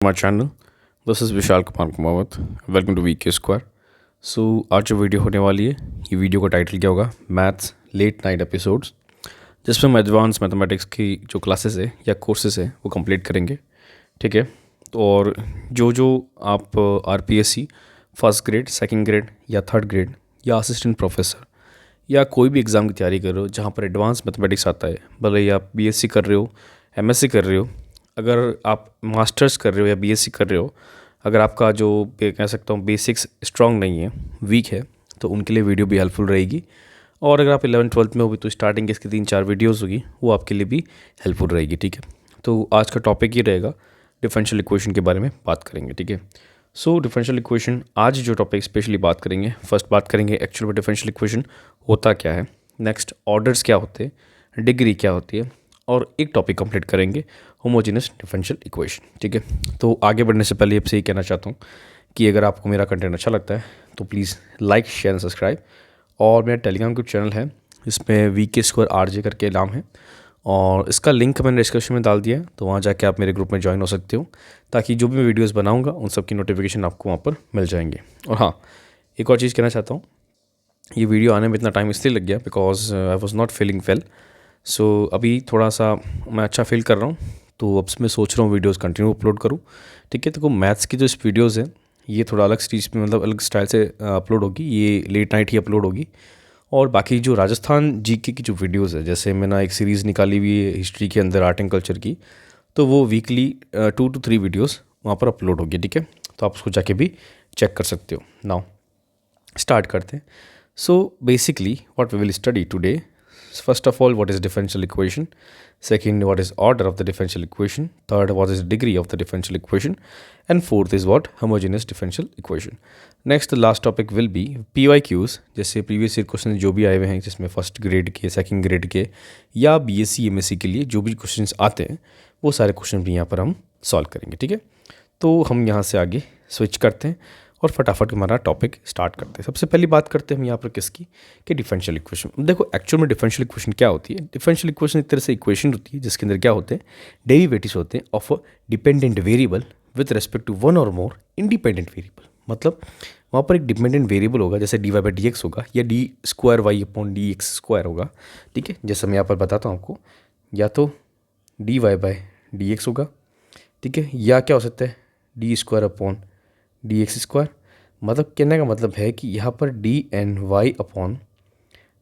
my channel. This is Vishal Kumar Kumawat. Welcome to VK square. So आज जो video होने वाली है, ये वीडियो का टाइटल क्या होगा? मैथ्स लेट नाइट एपिसोड्स, जिसमें हम एडवांस मैथमेटिक्स की जो क्लासेस है या कोर्सेज है वो कंप्लीट करेंगे. ठीक है. तो और जो आप RPSC first grade, second grade या थर्ड ग्रेड या असिस्टेंट प्रोफेसर या कोई भी एग्ज़ाम की तैयारी कर रहे हो जहाँ पर एडवांस मैथमेटिक्स आता है, भले ही आप बीएससी कर रहे हो, एमएससी कर रहे हो, अगर आप मास्टर्स कर रहे हो या बीएससी कर रहे हो, अगर आपका जो कह सकता हूँ बेसिक्स स्ट्रांग नहीं है, वीक है, तो उनके लिए वीडियो भी हेल्पफुल रहेगी. और अगर आप 11th-12th में हो भी तो स्टार्टिंग की इसकी 3-4 वीडियोस होगी, वो आपके लिए भी हेल्पफुल रहेगी. ठीक है. तो आज का टॉपिक ये रहेगा, डिफरेंशियल इक्वेशन के बारे में बात करेंगे. ठीक है. सो डिफरेंशियल इक्वेशन, आज जो टॉपिक स्पेशली बात करेंगे, फर्स्ट बात करेंगे एक्चुअल में डिफरेंशियल इक्वेशन होता क्या है, नेक्स्ट ऑर्डर्स क्या होते हैं, डिग्री क्या होती है, और एक टॉपिक कंप्लीट करेंगे, होमोजेनियस डिफरेंशियल इक्वेशन. ठीक है. तो आगे बढ़ने से पहले आपसे ये कहना चाहता हूँ कि अगर आपको मेरा कंटेंट अच्छा लगता है तो please like, share and subscribe. और मेरा टेलीग्राम ग्रुप चैनल है, इसमें वीके स्क्वायर आरजे करके नाम है, और इसका लिंक मैंने डिस्क्रिप्शन में डाल दिया है, तो वहाँ जाके आप मेरे ग्रुप में ज्वाइन हो सकते हो, ताकि जो भी मैं वीडियोस बनाऊंगा उन सब की नोटिफिकेशन आपको वहाँ पर मिल जाएंगे. और हाँ, एक और चीज़ कहना चाहता हूँ, ये वीडियो आने में इतना टाइम इसलिए लग गया because I was not feeling well. So अभी थोड़ा सा मैं अच्छा फील कर रहा हूँ, तो अब मैं सोच रहा हूँ वीडियोज़ कंटिन्यू अपलोड करूँ. ठीक है. तो मैथ्स की जो इस वीडियोज़ है, ये थोड़ा अलग स्टीज में, मतलब अलग स्टाइल से अपलोड होगी, ये लेट नाइट ही अपलोड होगी. और बाकी जो राजस्थान जीके की जो वीडियोज़ है, जैसे मैंने एक सीरीज़ निकाली हुई है हिस्ट्री के अंदर, आर्ट एंड कल्चर की, तो वो वीकली 2 to 3 वीडियोज़ वहाँ पर अपलोड होगी. ठीक है. तो आप उसको जाके भी चेक कर सकते हो. नाउ स्टार्ट करते हैं. So basically what we will study today, first of all, what is differential equation? Second, what is order of the differential equation? Third, what is degree of the differential equation? And fourth is what? Homogeneous differential equation. Next, the last topic will be PYQs, जैसे previous year question जो भी आए हुए हैं, जिसमें first grade के, second grade के या बीएससी एमएससी के लिए जो भी क्वेश्चंस आते हैं, वो सारे क्वेश्चन भी यहाँ पर हम सॉल्व करेंगे. ठीक है. तो हम यहाँ से आगे स्विच करते हैं और फटाफट हमारा टॉपिक स्टार्ट करते हैं. सबसे पहली बात करते हैं हम यहाँ पर किसकी, कि डिफरेंशियल इक्वेशन. देखो एक्चुअल में डिफरेंशियल इक्वेशन क्या होती है. डिफरेंशियल इक्वेशन एक तरह से इक्वेशन होती है जिसके अंदर क्या होते हैं, डेरिवेटिव्स होते हैं of a dependent variable with respect to one और मोर इंडिपेंडेंट वेरिएबल. मतलब वहाँ पर एक डिपेंडेंट वेरिएबल होगा, जैसे d y by d x होगा, या d square y upon d x square होगा. ठीक है. जैसे मैं यहाँ पर बताता हूँ आपको, या तो d y by d x होगा, ठीक है, या क्या हो सकता है, d square upon d x square. मतलब कहने का मतलब है कि यहाँ पर d n y upon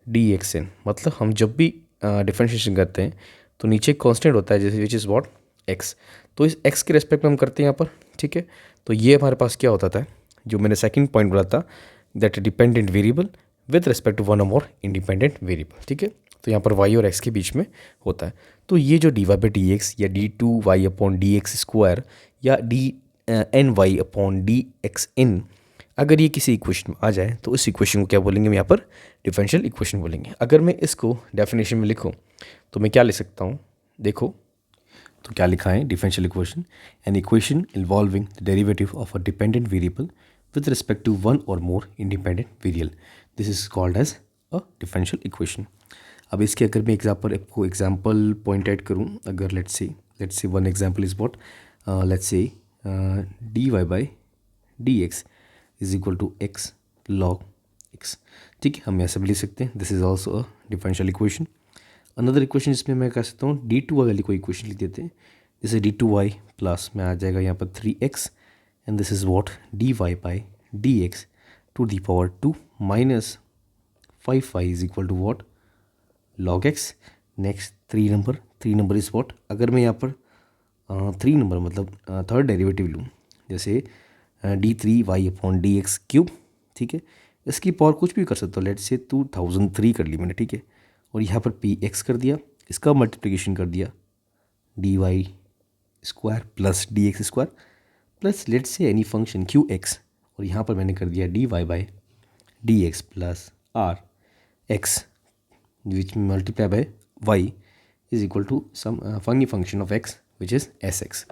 d x n, मतलब हम जब भी डिफरेंशिएशन करते हैं तो नीचे कांस्टेंट होता है, जैसे विच इज़ व्हाट, एक्स. तो इस एक्स के रेस्पेक्ट में हम करते हैं यहाँ पर. ठीक है. तो ये हमारे पास क्या होता था, जो मैंने सेकंड पॉइंट बोला था, that dependent variable with respect to one और मोर इंडिपेंडेंट वेरिएबल. ठीक है. तो यहाँ पर वाई और एक्स के बीच में होता है. तो ये जो d y by d x या d two y upon d x square या d n y upon d x n, अगर ये किसी इक्वेशन में आ जाए तो इस इक्वेशन को क्या बोलेंगे हम यहाँ पर, डिफरेंशियल इक्वेशन बोलेंगे. अगर मैं इसको डेफिनेशन में लिखूँ तो मैं क्या लिख सकता हूँ, देखो तो क्या लिखा है, differential equation, an equation involving the derivative of a dependent variable with respect to one और more independent variable, this is called as a differential equation. अब इसके अगर मैं आपको एग्जाम्पल पॉइंट आउट करूँ, अगर let's say one example is what, let's say d y by d x is equal to x log x. ठीक है. हम ऐसे भी लिख सकते हैं, this is also a differential equation. Another equation जिसमें मैं कह सकता हूँ डी टू वाली कोई इक्वेशन लिख देते हैं, जैसे डी टू वाई प्लस में आ जाएगा यहाँ पर 3x, and this is what, d y by d x to the power 2 minus 5y is equal to what, log x. Next 3 number is what, अगर मैं यहाँ पर 3 नंबर मतलब थर्ड डेरिवेटिव लूँ, जैसे d three y upon d x cube. ठीक है. इसकी पावर कुछ भी कर सकता हूँ, लेट्स से 2003 कर ली मैंने. ठीक है. और यहाँ पर पी एक्स कर दिया, इसका मल्टीप्लिकेशन कर दिया d y square plus d x square plus let's say any function q x, और यहाँ पर मैंने कर दिया d y by d x plus r x which multiply by y is equal to some function of x which is s x.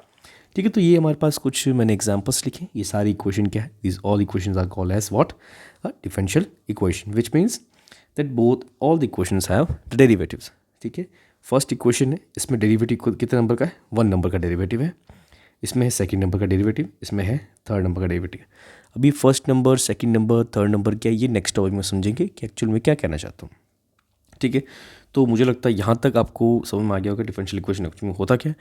ठीक है. तो ये हमारे पास कुछ मैंने एग्जांपल्स लिखे. ये सारी इक्वेशन क्या है, this all equations are called as what, a differential equation, which means that both all the equations have the derivatives. ठीक है. फर्स्ट इक्वेशन है, इसमें डेरिवेटिव कितने नंबर का है, 1 नंबर का डेरिवेटिव है. इसमें है सेकंड नंबर का डेरिवेटिव, इसमें है थर्ड नंबर का डेरिवेटिव। अभी first number, second number, third number क्या है, ये नेक्स्ट टॉपिक में समझेंगे कि एक्चुअल में क्या कहना चाहता हूँ। ठीक है, तो मुझे लगता है यहाँ तक आपको समझ में आ गया होगा डिफरेंशियल इक्वेशन एक्चुअली में होता क्या है।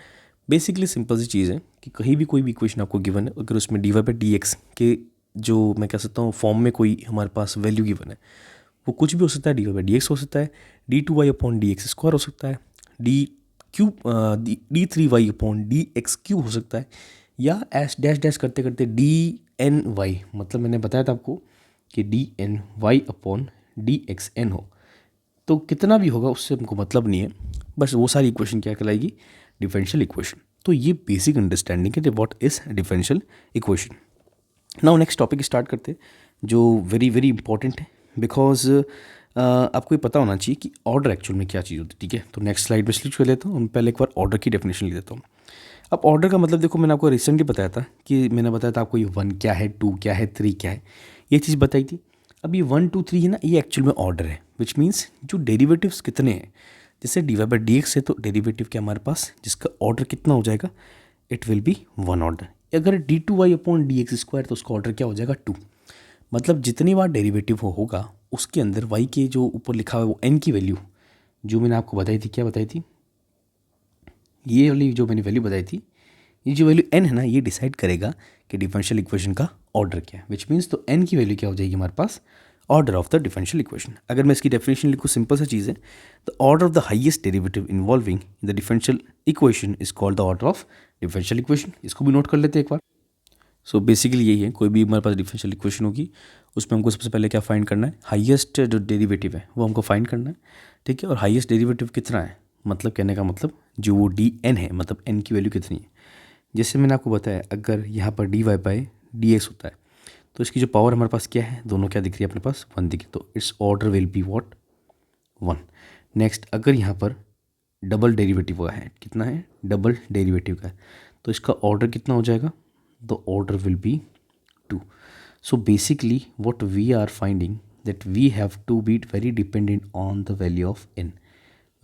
बेसिकली सिंपल सी चीज़ है कि कहीं भी कोई भी इक्वेशन आपको गिवन है, अगर उसमें d y by d x के जो मैं कह सकता हूँ फॉर्म में कोई हमारे पास वैल्यू गिवन है, वो कुछ भी हो सकता है। D y by d x हो सकता है, d two y upon d x square हो सकता है, d cube d three y upon d x cube हो सकता है, या एस डैश डैश करते करते डी एन वाई, मतलब मैंने बताया था आपको कि d n y upon d x n हो। तो कितना भी होगा उससे हमको मतलब नहीं है, बस वो सारी इक्वेशन क्या कहलाएगी, डिफरेंशियल इक्वेशन। तो ये बेसिक अंडरस्टैंडिंग है what is differential equation. Now next topic start करते जो वेरी वेरी इंपॉर्टेंट है, बिकॉज आपको ये पता होना चाहिए कि ऑर्डर एक्चुअल में क्या चीज़ होती है। ठीक है, तो नेक्स्ट स्लाइड में स्विच कर लेता हूँ, पहले एक बार ऑर्डर की डेफिनेशन लिख देता हूँ। अब ऑर्डर का मतलब देखो, मैंने आपको रिसेंटली बताया था कि मैंने बताया था आपको ये 1 क्या है, 2 क्या है, 3 क्या है, ये चीज़ बताई थी। अब ये 1 2 3 है ना, ये एक्चुअल में ऑर्डर है, विच मीन्स जो डेरिवेटिव्स कितने हैं, जैसे d y by d x है तो डेरिवेटिव क्या हमारे पास, जिसका ऑर्डर कितना हो जाएगा, इट विल बी 1 ऑर्डर। अगर d two y upon d x square तो उसका ऑर्डर क्या हो जाएगा 2। मतलब जितनी बार डेरिवेटिव होगा उसके अंदर y के जो ऊपर लिखा हुआ है वो n की वैल्यू जो मैंने आपको बताई थी, क्या बताई थी, ये वाली जो मैंने वैल्यू बताई थी, ये जो वैल्यू n है ना, ये डिसाइड करेगा कि डिफरेंशियल इक्वेशन का ऑर्डर क्या है, विच मीन्स तो n की वैल्यू क्या हो जाएगी हमारे पास, order of the differential equation. अगर मैं इसकी डेफिनेशन लिखूँ, सिंपल सा चीज़ है, the order of the highest derivative involving the differential equation is called the order of differential equation. इसको भी नोट कर लेते हैं एक बार। सो बेसिकली यही है, कोई भी हमारे पास डिफरेंशियल इक्वेशन होगी उसमें हमको सबसे पहले क्या फाइंड करना है, हाईएस्ट जो डेरिवेटिव है वो हमको फाइंड करना है। ठीक है, और हाईएस्ट डेरिवेटिव कितना है, मतलब कहने का मतलब जो वो डी एन है, मतलब एन की वैल्यू कितनी है। जैसे मैंने आपको बताया, अगर यहाँ पर d y by d x होता है तो इसकी जो पावर हमारे पास क्या है, दोनों क्या दिख रही है अपने पास, 1 दिख रही है, तो it's order will be what, 1। Next, अगर यहाँ पर डबल डेरिवेटिव का है, कितना है, डबल डेरिवेटिव का है, तो इसका ऑर्डर कितना हो जाएगा, the order will be 2. So basically what we are finding that we have to be very dependent on the value of n,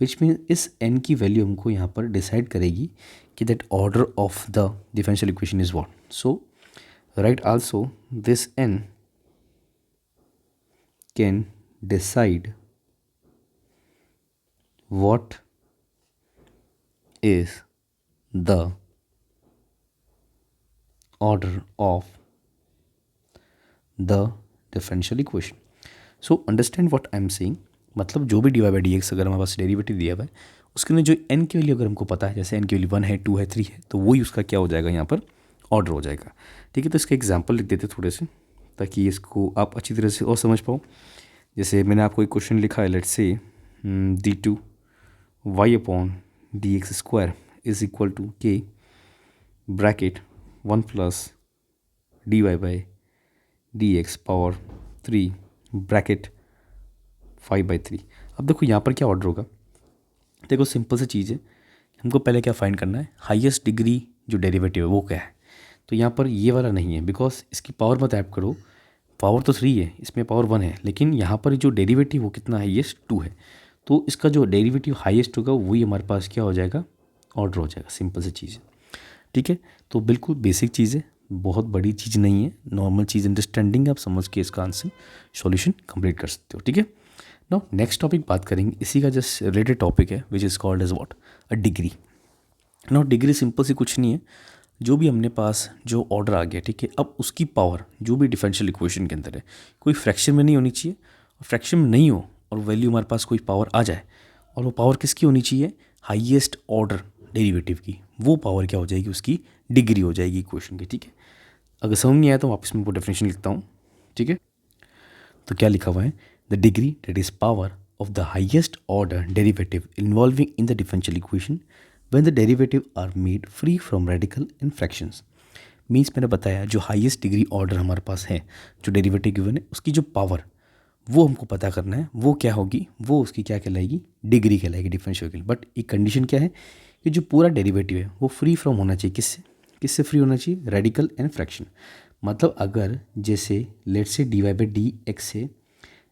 which means इस n की वैल्यू हमको यहाँ पर डिसाइड करेगी कि that order of the differential equation is what. So write also this n can decide what is the order of the differential equation. So understand what I am saying, मतलब जो भी d y by d x अगर हमारे पास derivative दिया हुआ है उसके अंदर जो n की वैल्यू अगर हमको पता है, जैसे n की वैल्यू 1 है, 2 है, 3 है, तो वही उसका क्या हो जाएगा, यहाँ पर ऑर्डर हो जाएगा। ठीक है, तो इसका एग्जाम्पल लिख देते थोड़े से ताकि इसको आप अच्छी तरह से और समझ पाओ। जैसे मैंने आपको एक क्वेश्चन लिखा है, let's say d two y upon d x square is equal to k bracket 1 plus d y by d x power 3 bracket 5/3। अब देखो यहाँ पर क्या ऑर्डर होगा, देखो सिंपल सी चीज़ है, हमको पहले क्या फाइंड करना है, हाईएस्ट डिग्री जो डेरिवेटिव है वो क्या है। तो यहाँ पर ये वाला नहीं है, बिकॉज इसकी पावर मत ऐड करो, पावर तो 3 है, इसमें पावर 1 है, लेकिन यहाँ पर जो डेरिवेटिव वो कितना हाईएस्ट 2 है, तो इसका जो डेरिवेटिव हाईएस्ट होगा वही हमारे पास क्या हो जाएगा, ऑर्डर हो जाएगा। सिंपल सी चीज़ है। ठीक है, तो बिल्कुल बेसिक चीज़ है, बहुत बड़ी चीज़ नहीं है, नॉर्मल चीज़ अंडरस्टैंडिंग आप समझ के इसका आंसर सॉल्यूशन कंप्लीट कर सकते हो। ठीक है, नाउ नेक्स्ट टॉपिक बात करेंगे, इसी का जस्ट रिलेटेड टॉपिक है which is called as what, a degree. Now degree simple सी कुछ नहीं है, जो भी हमने पास जो ऑर्डर आ गया, ठीक है, अब उसकी पावर जो भी डिफरेंशियल इक्वेशन के अंदर है कोई फ्रैक्शन में नहीं होनी चाहिए, और फ्रैक्शन में नहीं हो और वैल्यू हमारे पास कोई पावर आ जाए, और वो पावर किसकी होनी चाहिए, हाईएस्ट ऑर्डर डेरिवेटिव की, वो पावर क्या हो जाएगी, उसकी डिग्री हो जाएगी इक्वेशन की। ठीक है, अगर समझ नहीं आया तो वापस मैं वो डेफिनेशन लिखता हूँ। ठीक है, तो क्या लिखा हुआ है, the degree that is power of the highest order derivative involving in the differential equation when the derivative are made free from radical and fractions. Means मैंने बताया जो हाईएस्ट डिग्री ऑर्डर हमारे पास है, जो डेरिवेटिव गिवन है, उसकी जो power वो हमको पता करना है, वो क्या होगी, वो उसकी क्या कहलाएगी, डिग्री कहलाएगी डिफरेंशियल की। बट एक कंडीशन क्या है कि जो पूरा डेरिवेटिव है वो फ्री फ्रॉम होना चाहिए, किससे, किससे फ्री होना चाहिए, रेडिकल एंड फ्रैक्शन। मतलब अगर जैसे let's say d y by d x है,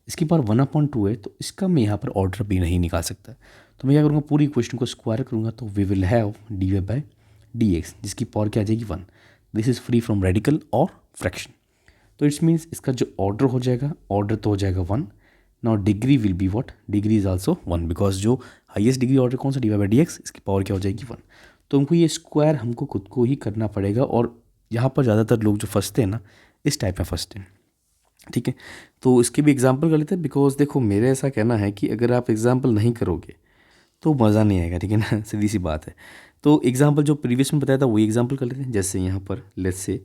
इसकी पावर 1/2 है, तो इसका मैं यहाँ पर ऑर्डर भी नहीं निकाल सकता। तो मैं क्या करूँगा, पूरी इक्वेशन को स्क्वायर करूँगा, तो we will have d y by d x, जिसकी पावर क्या आ जाएगी 1। This is free from radical और फ्रैक्शन। तो इट्स मीन्स इसका जो ऑर्डर हो जाएगा, ऑर्डर तो हो जाएगा 1। Now degree will be what, degree is also 1, because जो हाईएस्ट डिग्री ऑर्डर कौन सा, d y by d x, इसकी पावर क्या हो जाएगी 1। तो हमको ये स्क्वायर हमको खुद को ही करना पड़ेगा, और यहाँ पर ज़्यादातर लोग जो फंसते हैं ना, इस टाइप में फंसते हैं। ठीक है, तो इसके भी एग्जाम्पल कर लेते हैं, बिकॉज देखो मेरे ऐसा कहना है कि अगर आप एग्जाम्पल नहीं करोगे तो मज़ा नहीं आएगा। ठीक है ना, सीधी सी बात है। तो एग्जाम्पल जो प्रीवियस में बताया था वही एग्जाम्पल कर लेते हैं। जैसे यहाँ पर let's say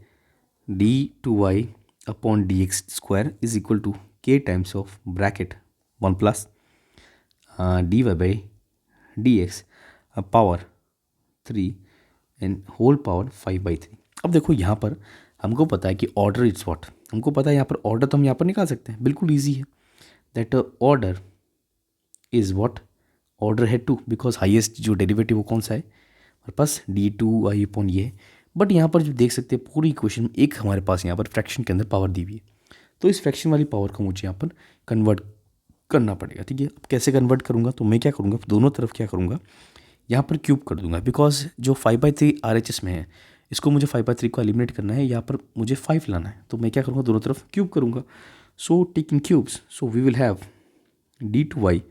d2y upon d x square is equal to k times of bracket 1 plus d y by d x power 3 and whole power 5/3। अब देखो यहाँ पर हमको पता है कि ऑर्डर इट्स व्हाट, हमको पता है यहाँ पर ऑर्डर तो हम यहाँ पर निकाल सकते हैं, बिल्कुल ईजी है। That order is what, order है 2, बिकॉज हाईएस्ट जो डेरिवेटिव वो कौन सा है हमारे पास, d2y अपॉन ये। बट यहाँ पर जो देख सकते हैं पूरी इक्वेशन में एक हमारे पास यहाँ पर फ्रैक्शन के अंदर पावर दी हुई है, तो इस फ्रैक्शन वाली पावर को मुझे यहाँ पर कन्वर्ट करना पड़ेगा। ठीक है, अब कैसे कन्वर्ट करूँगा, तो मैं क्या करूँगा, दोनों तरफ क्या करूँगा, यहाँ पर क्यूब कर दूंगा, बिकॉज जो 5/3 RHS में है इसको मुझे 5/3 को एलिमिनेट करना है, यहाँ पर मुझे 5 लाना है, तो मैं क्या करूँगा, दोनों तरफ क्यूब करूँगा। So taking cubes, so we will have d2y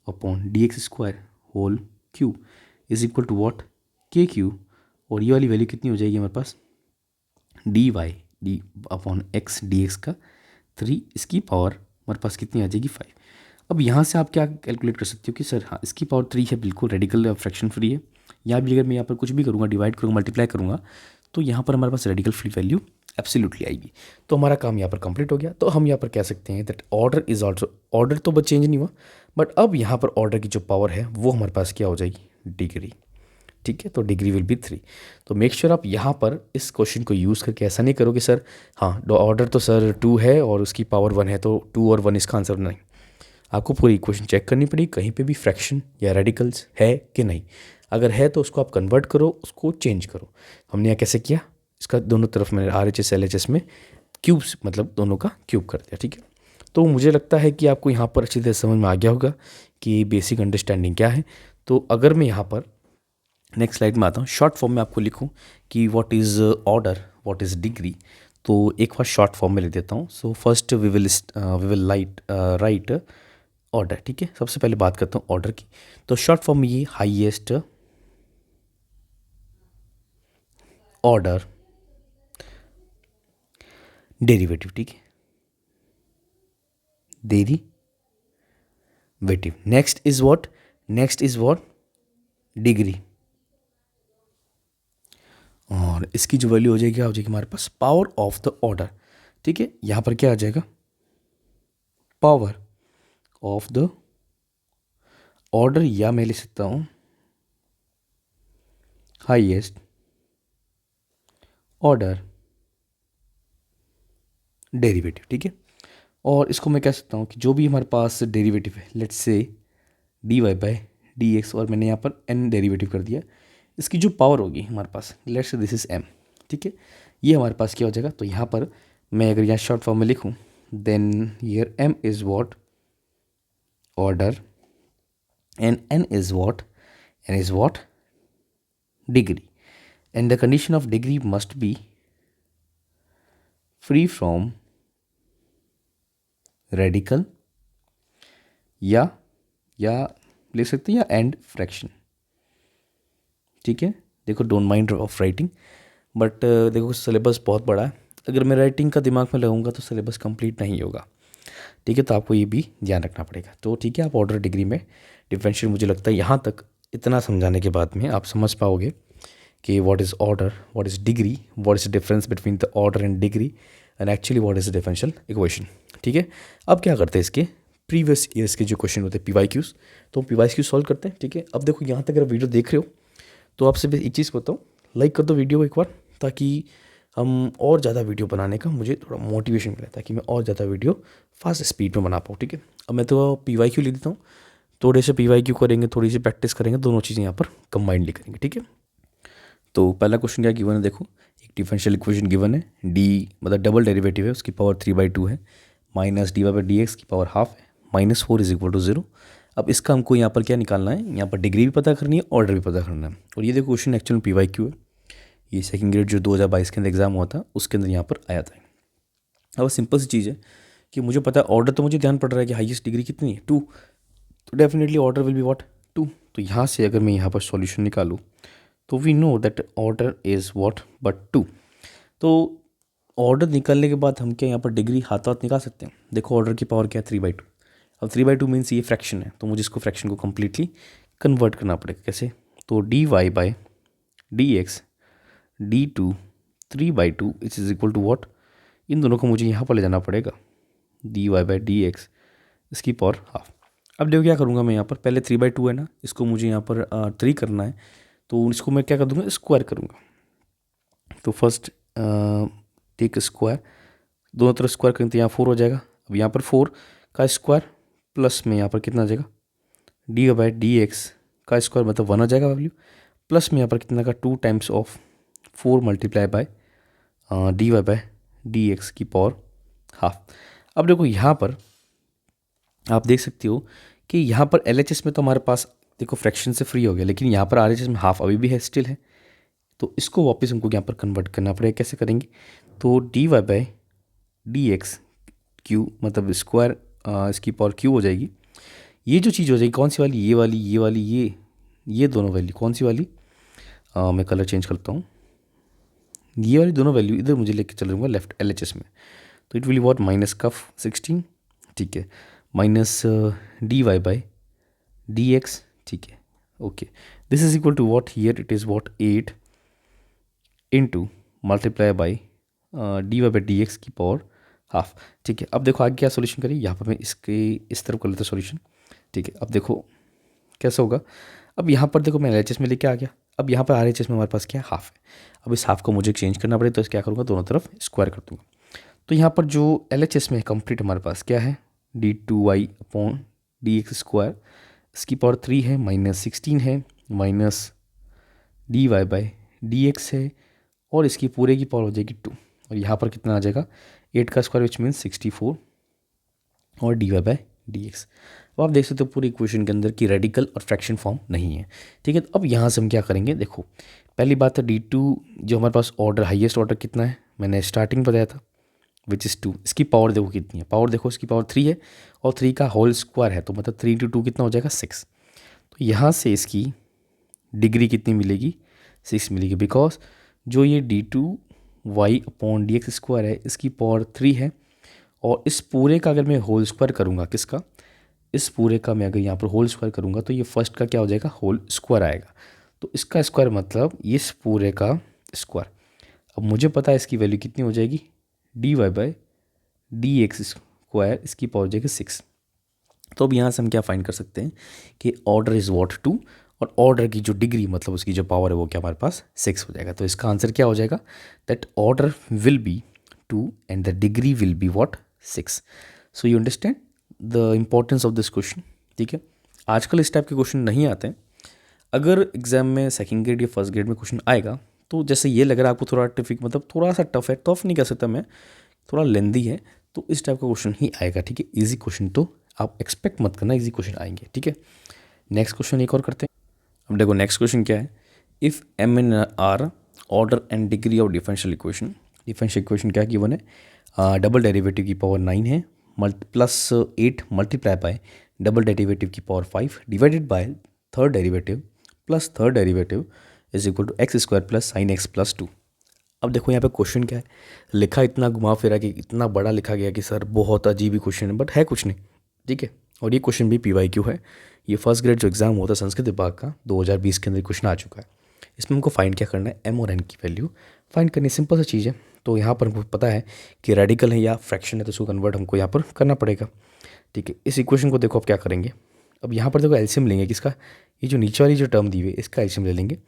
upon d x square whole cube is equal to what, k cube, और ये वाली वैल्यू कितनी हो जाएगी हमारे पास, d y d upon x d x का 3, इसकी पावर हमारे पास कितनी आ जाएगी 5। अब यहाँ से आप क्या कैलकुलेट कर सकते हो कि सर हाँ इसकी पावर 3 है, बिल्कुल रेडिकल फ्रैक्शन फ्री है। यहाँ भी अगर मैं यहाँ पर कुछ भी करूँगा, डिवाइड करूँगा, मल्टीप्लाई करूँगा, तो यहाँ पर हमारे पास रेडिकल फ्री वैल्यू एब्सोल्युटली आएगी। तो हमारा काम यहाँ पर कंप्लीट हो गया। तो हम यहाँ पर कह सकते हैं that order is also, order तो बस चेंज नहीं हुआ, बट अब यहाँ पर ऑर्डर की जो पावर है वो हमारे पास क्या हो जाएगी, डिग्री। ठीक है, तो डिग्री विल बी 3। तो मेक श्योर आप यहाँ पर इस क्वेश्चन को यूज़ करके ऐसा नहीं करो कि सर हाँ ऑर्डर तो सर 2 है और उसकी पावर 1 है, तो 2 और 1 इसका आंसर नहीं। आपको पूरी इक्वेशन चेक करनी पड़ेगी, कहीं पे भी फ्रैक्शन या रेडिकल्स है कि नहीं। अगर है तो उसको आप कन्वर्ट करो, उसको चेंज करो। हमने यहाँ कैसे किया, इसका दोनों तरफ मैंने RHS LHS में क्यूब्स, मतलब दोनों का क्यूब कर दिया। ठीक है, तो मुझे लगता है कि आपको यहाँ पर अच्छी तरह समझ में आ गया होगा कि बेसिक अंडरस्टैंडिंग क्या है। तो अगर मैं यहाँ पर नेक्स्ट स्लाइड में आता हूँ, शॉर्ट फॉर्म में आपको लिखूँ कि what is order, what is degree, तो एक बार शॉर्ट फॉर्म में लिख देता हूँ। So first we will write order. ठीक है, सबसे पहले बात करता हूँ ऑर्डर की। तो शॉर्ट फॉर्म में ये हाईएस्ट ऑर्डर डेरिवेटिव। ठीक है, derivative. Next is what, next is what, degree. और इसकी जो वैल्यू हो जाएगी क्या हो जाएगी हमारे पास, पावर ऑफ द ऑर्डर। ठीक है, यहां पर क्या आ जाएगा, पावर ऑफ द ऑर्डर, या मैं लिख सकता हूं हाईएस्ट ऑर्डर डेरिवेटिव। ठीक है, और इसको मैं कह सकता हूँ कि जो भी हमारे पास डेरिवेटिव है, let's say d y by d x, और मैंने यहाँ पर एन डेरिवेटिव कर दिया, इसकी जो पावर होगी हमारे पास, let's say this is m. ठीक है, ये हमारे पास क्या हो जाएगा, तो यहाँ पर मैं अगर यहाँ शॉर्ट फॉर्म में लिखूँ, then here m is what, order, and n is what, n is what, degree, and the condition of degree must be free from radical, या ले सकते हैं, या एंड फ्रैक्शन। ठीक है, देखो don't mind of writing, but देखो syllabus बहुत बड़ा है, अगर मैं राइटिंग का दिमाग में लगाऊंगा तो सिलेबस कंप्लीट नहीं होगा। ठीक है, तो आपको ये भी ध्यान रखना पड़ेगा। तो ठीक है, आप ऑर्डर डिग्री में डिफरेंशियल, मुझे लगता है यहाँ तक इतना समझाने के बाद में आप समझ पाओगे कि what is order, what is degree, what is difference between the order and degree, and actually what is differential equation. ठीक है, अब क्या करते हैं, इसके प्रीवियस ईयर्स के जो क्वेश्चन होते हैं PYQs, तो PYQ सॉल्व करते हैं। ठीक है, अब देखो यहाँ तक अगर वीडियो देख रहे हो तो आपसे भी एक चीज़ बताऊँ, लाइक कर दो वीडियो को एक बार, ताकि हम और ज़्यादा वीडियो बनाने का मुझे थोड़ा मोटिवेशन मिले, ताकि मैं और ज़्यादा वीडियो फास्ट स्पीड में बना पाऊँ। ठीक है, अब मैं तो PYQ लिख देता हूँ, थोड़े से PYQ करेंगे, थोड़ी सी प्रैक्टिस करेंगे, दोनों चीज़ें यहाँ पर कंबाइंडली करेंगे। ठीक है, तो पहला क्वेश्चन क्या गिवन है, देखो एक डिफरेंशियल इक्वेशन गिवन है, डी मतलब डबल डेरिवेटिव है, उसकी पावर 3/2 है, minus d y by d x की पावर हाफ है, -4 इज इक्वल टू 0। अब इसका हमको यहाँ पर क्या निकालना है, यहाँ पर डिग्री भी पता करनी है, ऑर्डर भी पता करना है। और ये देखो क्वेश्चन एक्चुअल में PYQ है, ये सेकंड ग्रेड जो 2022 के अंदर एग्ज़ाम हुआ था उसके अंदर यहाँ पर आया था। अब सिंपल सी चीज़ है कि मुझे पता है ऑर्डर, तो मुझे ध्यान पड़ रहा है कि हाईएस्ट डिग्री कितनी है 2, तो definitely order will be what 2। तो यहाँ से अगर मैं यहाँ पर सॉल्यूशन निकालूँ तो we know that order is what but 2। तो ऑर्डर निकालने के बाद हम क्या यहाँ पर डिग्री हाथों हाथ निकाल सकते हैं। देखो ऑर्डर की पावर क्या है 3/2। अब 3/2 मीन्स ये फ्रैक्शन है, तो मुझे इसको फ्रैक्शन को कम्प्लीटली कन्वर्ट करना पड़ेगा। कैसे? तो dy/dx d2 3/2 is equal to what, इन दोनों को मुझे यहाँ पर ले जाना पड़ेगा dy/dx इसकी पावर हाफ। अब देखो क्या करूँगा मैं यहाँ पर, पहले 3/2 है ना, इसको मुझे यहाँ पर 3 करना है, तो इसको मैं क्या कर दूँगा, स्क्वायर करूँगा। तो फर्स्ट टेक स्क्वायर, दोनों तरफ स्क्वायर करेंगे तो यहाँ 4 हो जाएगा। अब यहाँ पर 4 का स्क्वायर प्लस में यहाँ पर कितना आ जाएगा dy/dx का स्क्वायर, मतलब 1 आ जाएगा वैल्यू, प्लस में यहाँ पर कितना का 2 times of 4 multiply by dy/dx की पावर हाफ। अब देखो यहाँ पर आप देख सकते हो कि यहाँ पर LHS में तो हमारे पास देखो फ्रैक्शन से फ्री हो गया, लेकिन यहाँ पर RHS में हाफ अभी भी है, स्टिल है। तो इसको वापस हमको यहाँ पर कन्वर्ट करना पड़ेगा। कैसे करेंगे? तो dy/dx क्यू, मतलब स्क्वायर इसकी पावर क्यू हो जाएगी। ये जो चीज़ हो जाएगी कौन सी वाली, ये वाली ये दोनों वैल्यू कौन सी वाली, मैं कलर चेंज करता हूँ, ये वाली दोनों वैल्यू इधर मुझे लेके चल जाऊँगा लेफ्ट LHS में। तो इट विल वॉट माइनस का 16, ठीक है, माइनस dy/dx, ठीक है, okay. This is equal to what, here it is what 8 into multiply by dy/dx की पावर हाफ, ठीक है। अब देखो आगे क्या सोल्यूशन करें, यहाँ पर मैं इसके इस तरफ कर लेता हूँ सोल्यूशन, ठीक है। अब देखो कैसा होगा, अब यहाँ पर देखो मैं LHS में लेके आ गया, अब यहाँ पर RHS में हमारे पास क्या है, हाफ है। अब इस हाफ को मुझे चेंज करना पड़ेगा, तो इस क्या करूँगा, दोनों तरफ स्क्वायर कर दूँगा। तो यहाँ पर जो LHS में कंप्लीट हमारे पास क्या है, d2y/dx², इसकी पावर 3 है, माइनस 16 है, माइनस dy/dx है, और इसकी पूरे की पावर हो जाएगी 2, और यहाँ पर कितना आ जाएगा 8 का स्क्वायर, विच मीन्स 64, और dy/dx। अब आप देख सकते हो पूरी इक्वेशन के अंदर कि रेडिकल और फ्रैक्शन फॉर्म नहीं है, ठीक है। तो अब यहाँ से हम क्या करेंगे, देखो पहली बात है d2 जो हमारे पास ऑर्डर, हाईएस्ट ऑर्डर कितना है, मैंने स्टार्टिंग बताया था, विच इज़ 2। इसकी पावर देखो कितनी है, पावर देखो इसकी पावर 3 है, और 3 का होल स्क्वायर है, तो मतलब 3 × 2 कितना हो जाएगा 6। तो यहाँ से इसकी डिग्री कितनी मिलेगी, 6 मिलेगी, बिकॉज जो ये d2y/dx² है इसकी पावर 3 है, और इस पूरे का अगर मैं होल स्क्वायर करूँगा, किसका, इस पूरे का मैं अगर यहाँ पर होल स्क्वायर करूँगा तो ये फर्स्ट का क्या हो जाएगा, होल स्क्वायर आएगा। तो इसका स्क्वायर मतलब इस पूरे का स्क्वायर। अब मुझे पता है इसकी वैल्यू कितनी हो जाएगी, dy/dx², इसकी पावर हो जाएगी 6। तो अब यहाँ से हम क्या फाइंड कर सकते हैं कि ऑर्डर इज़ वॉट 2, और ऑर्डर की जो डिग्री मतलब उसकी जो पावर है वो क्या हमारे पास 6 हो जाएगा। तो इसका आंसर क्या हो जाएगा, that order will B 2 and the degree will be what 6। So you understand the importance of this question, ठीक है। आजकल इस टाइप के क्वेश्चन नहीं आते हैं। अगर एग्जाम में सेकंड ग्रेड या फर्स्ट ग्रेड में क्वेश्चन आएगा तो जैसे ये लग रहा है आपको थोड़ा मतलब थोड़ा सा टफ है, टफ नहीं कह सकता मैं, थोड़ा लेंदी है, तो इस टाइप का क्वेश्चन ही आएगा, ठीक है। इजी क्वेश्चन तो आप एक्सपेक्ट मत करना, इजी क्वेश्चन आएंगे, ठीक है। नेक्स्ट क्वेश्चन एक और करते हैं। अब देखो नेक्स्ट क्वेश्चन क्या है, if m and r order and degree of differential equation, differential equation क्या गिवन है, डबल डेरिवेटिव की पावर 9 है, plus 8 multiply by double derivative की पावर 5 divided by third derivative plus third derivative is equal to x² plus sine x plus 2। अब देखो यहाँ पे क्वेश्चन क्या है, लिखा इतना घुमा फिरा कि इतना बड़ा लिखा गया कि सर बहुत अजीब ही क्वेश्चन है, बट है कुछ नहीं, ठीक है। और ये क्वेश्चन भी PYQ है, ये फर्स्ट ग्रेड जो एग्जाम होता है संस्कृत विभाग का 2020 के अंदर क्वेश्चन आ चुका है। इसमें हमको फाइंड क्या करना है, m और n की वैल्यू फाइंड करनी, सिंपल सी चीज़ है। तो यहाँ पर हमको पता है कि रेडिकल है या फ्रैक्शन है, तो उसको कन्वर्ट हमको यहाँ पर करना पड़ेगा, ठीक है। इस इक्वेशन को देखो अब क्या करेंगे, अब यहाँ पर देखो एलसीएम लेंगे किसका, ये जो नीचे वाली जो टर्म दी हुई है इसका एलसीएम ले लेंगे,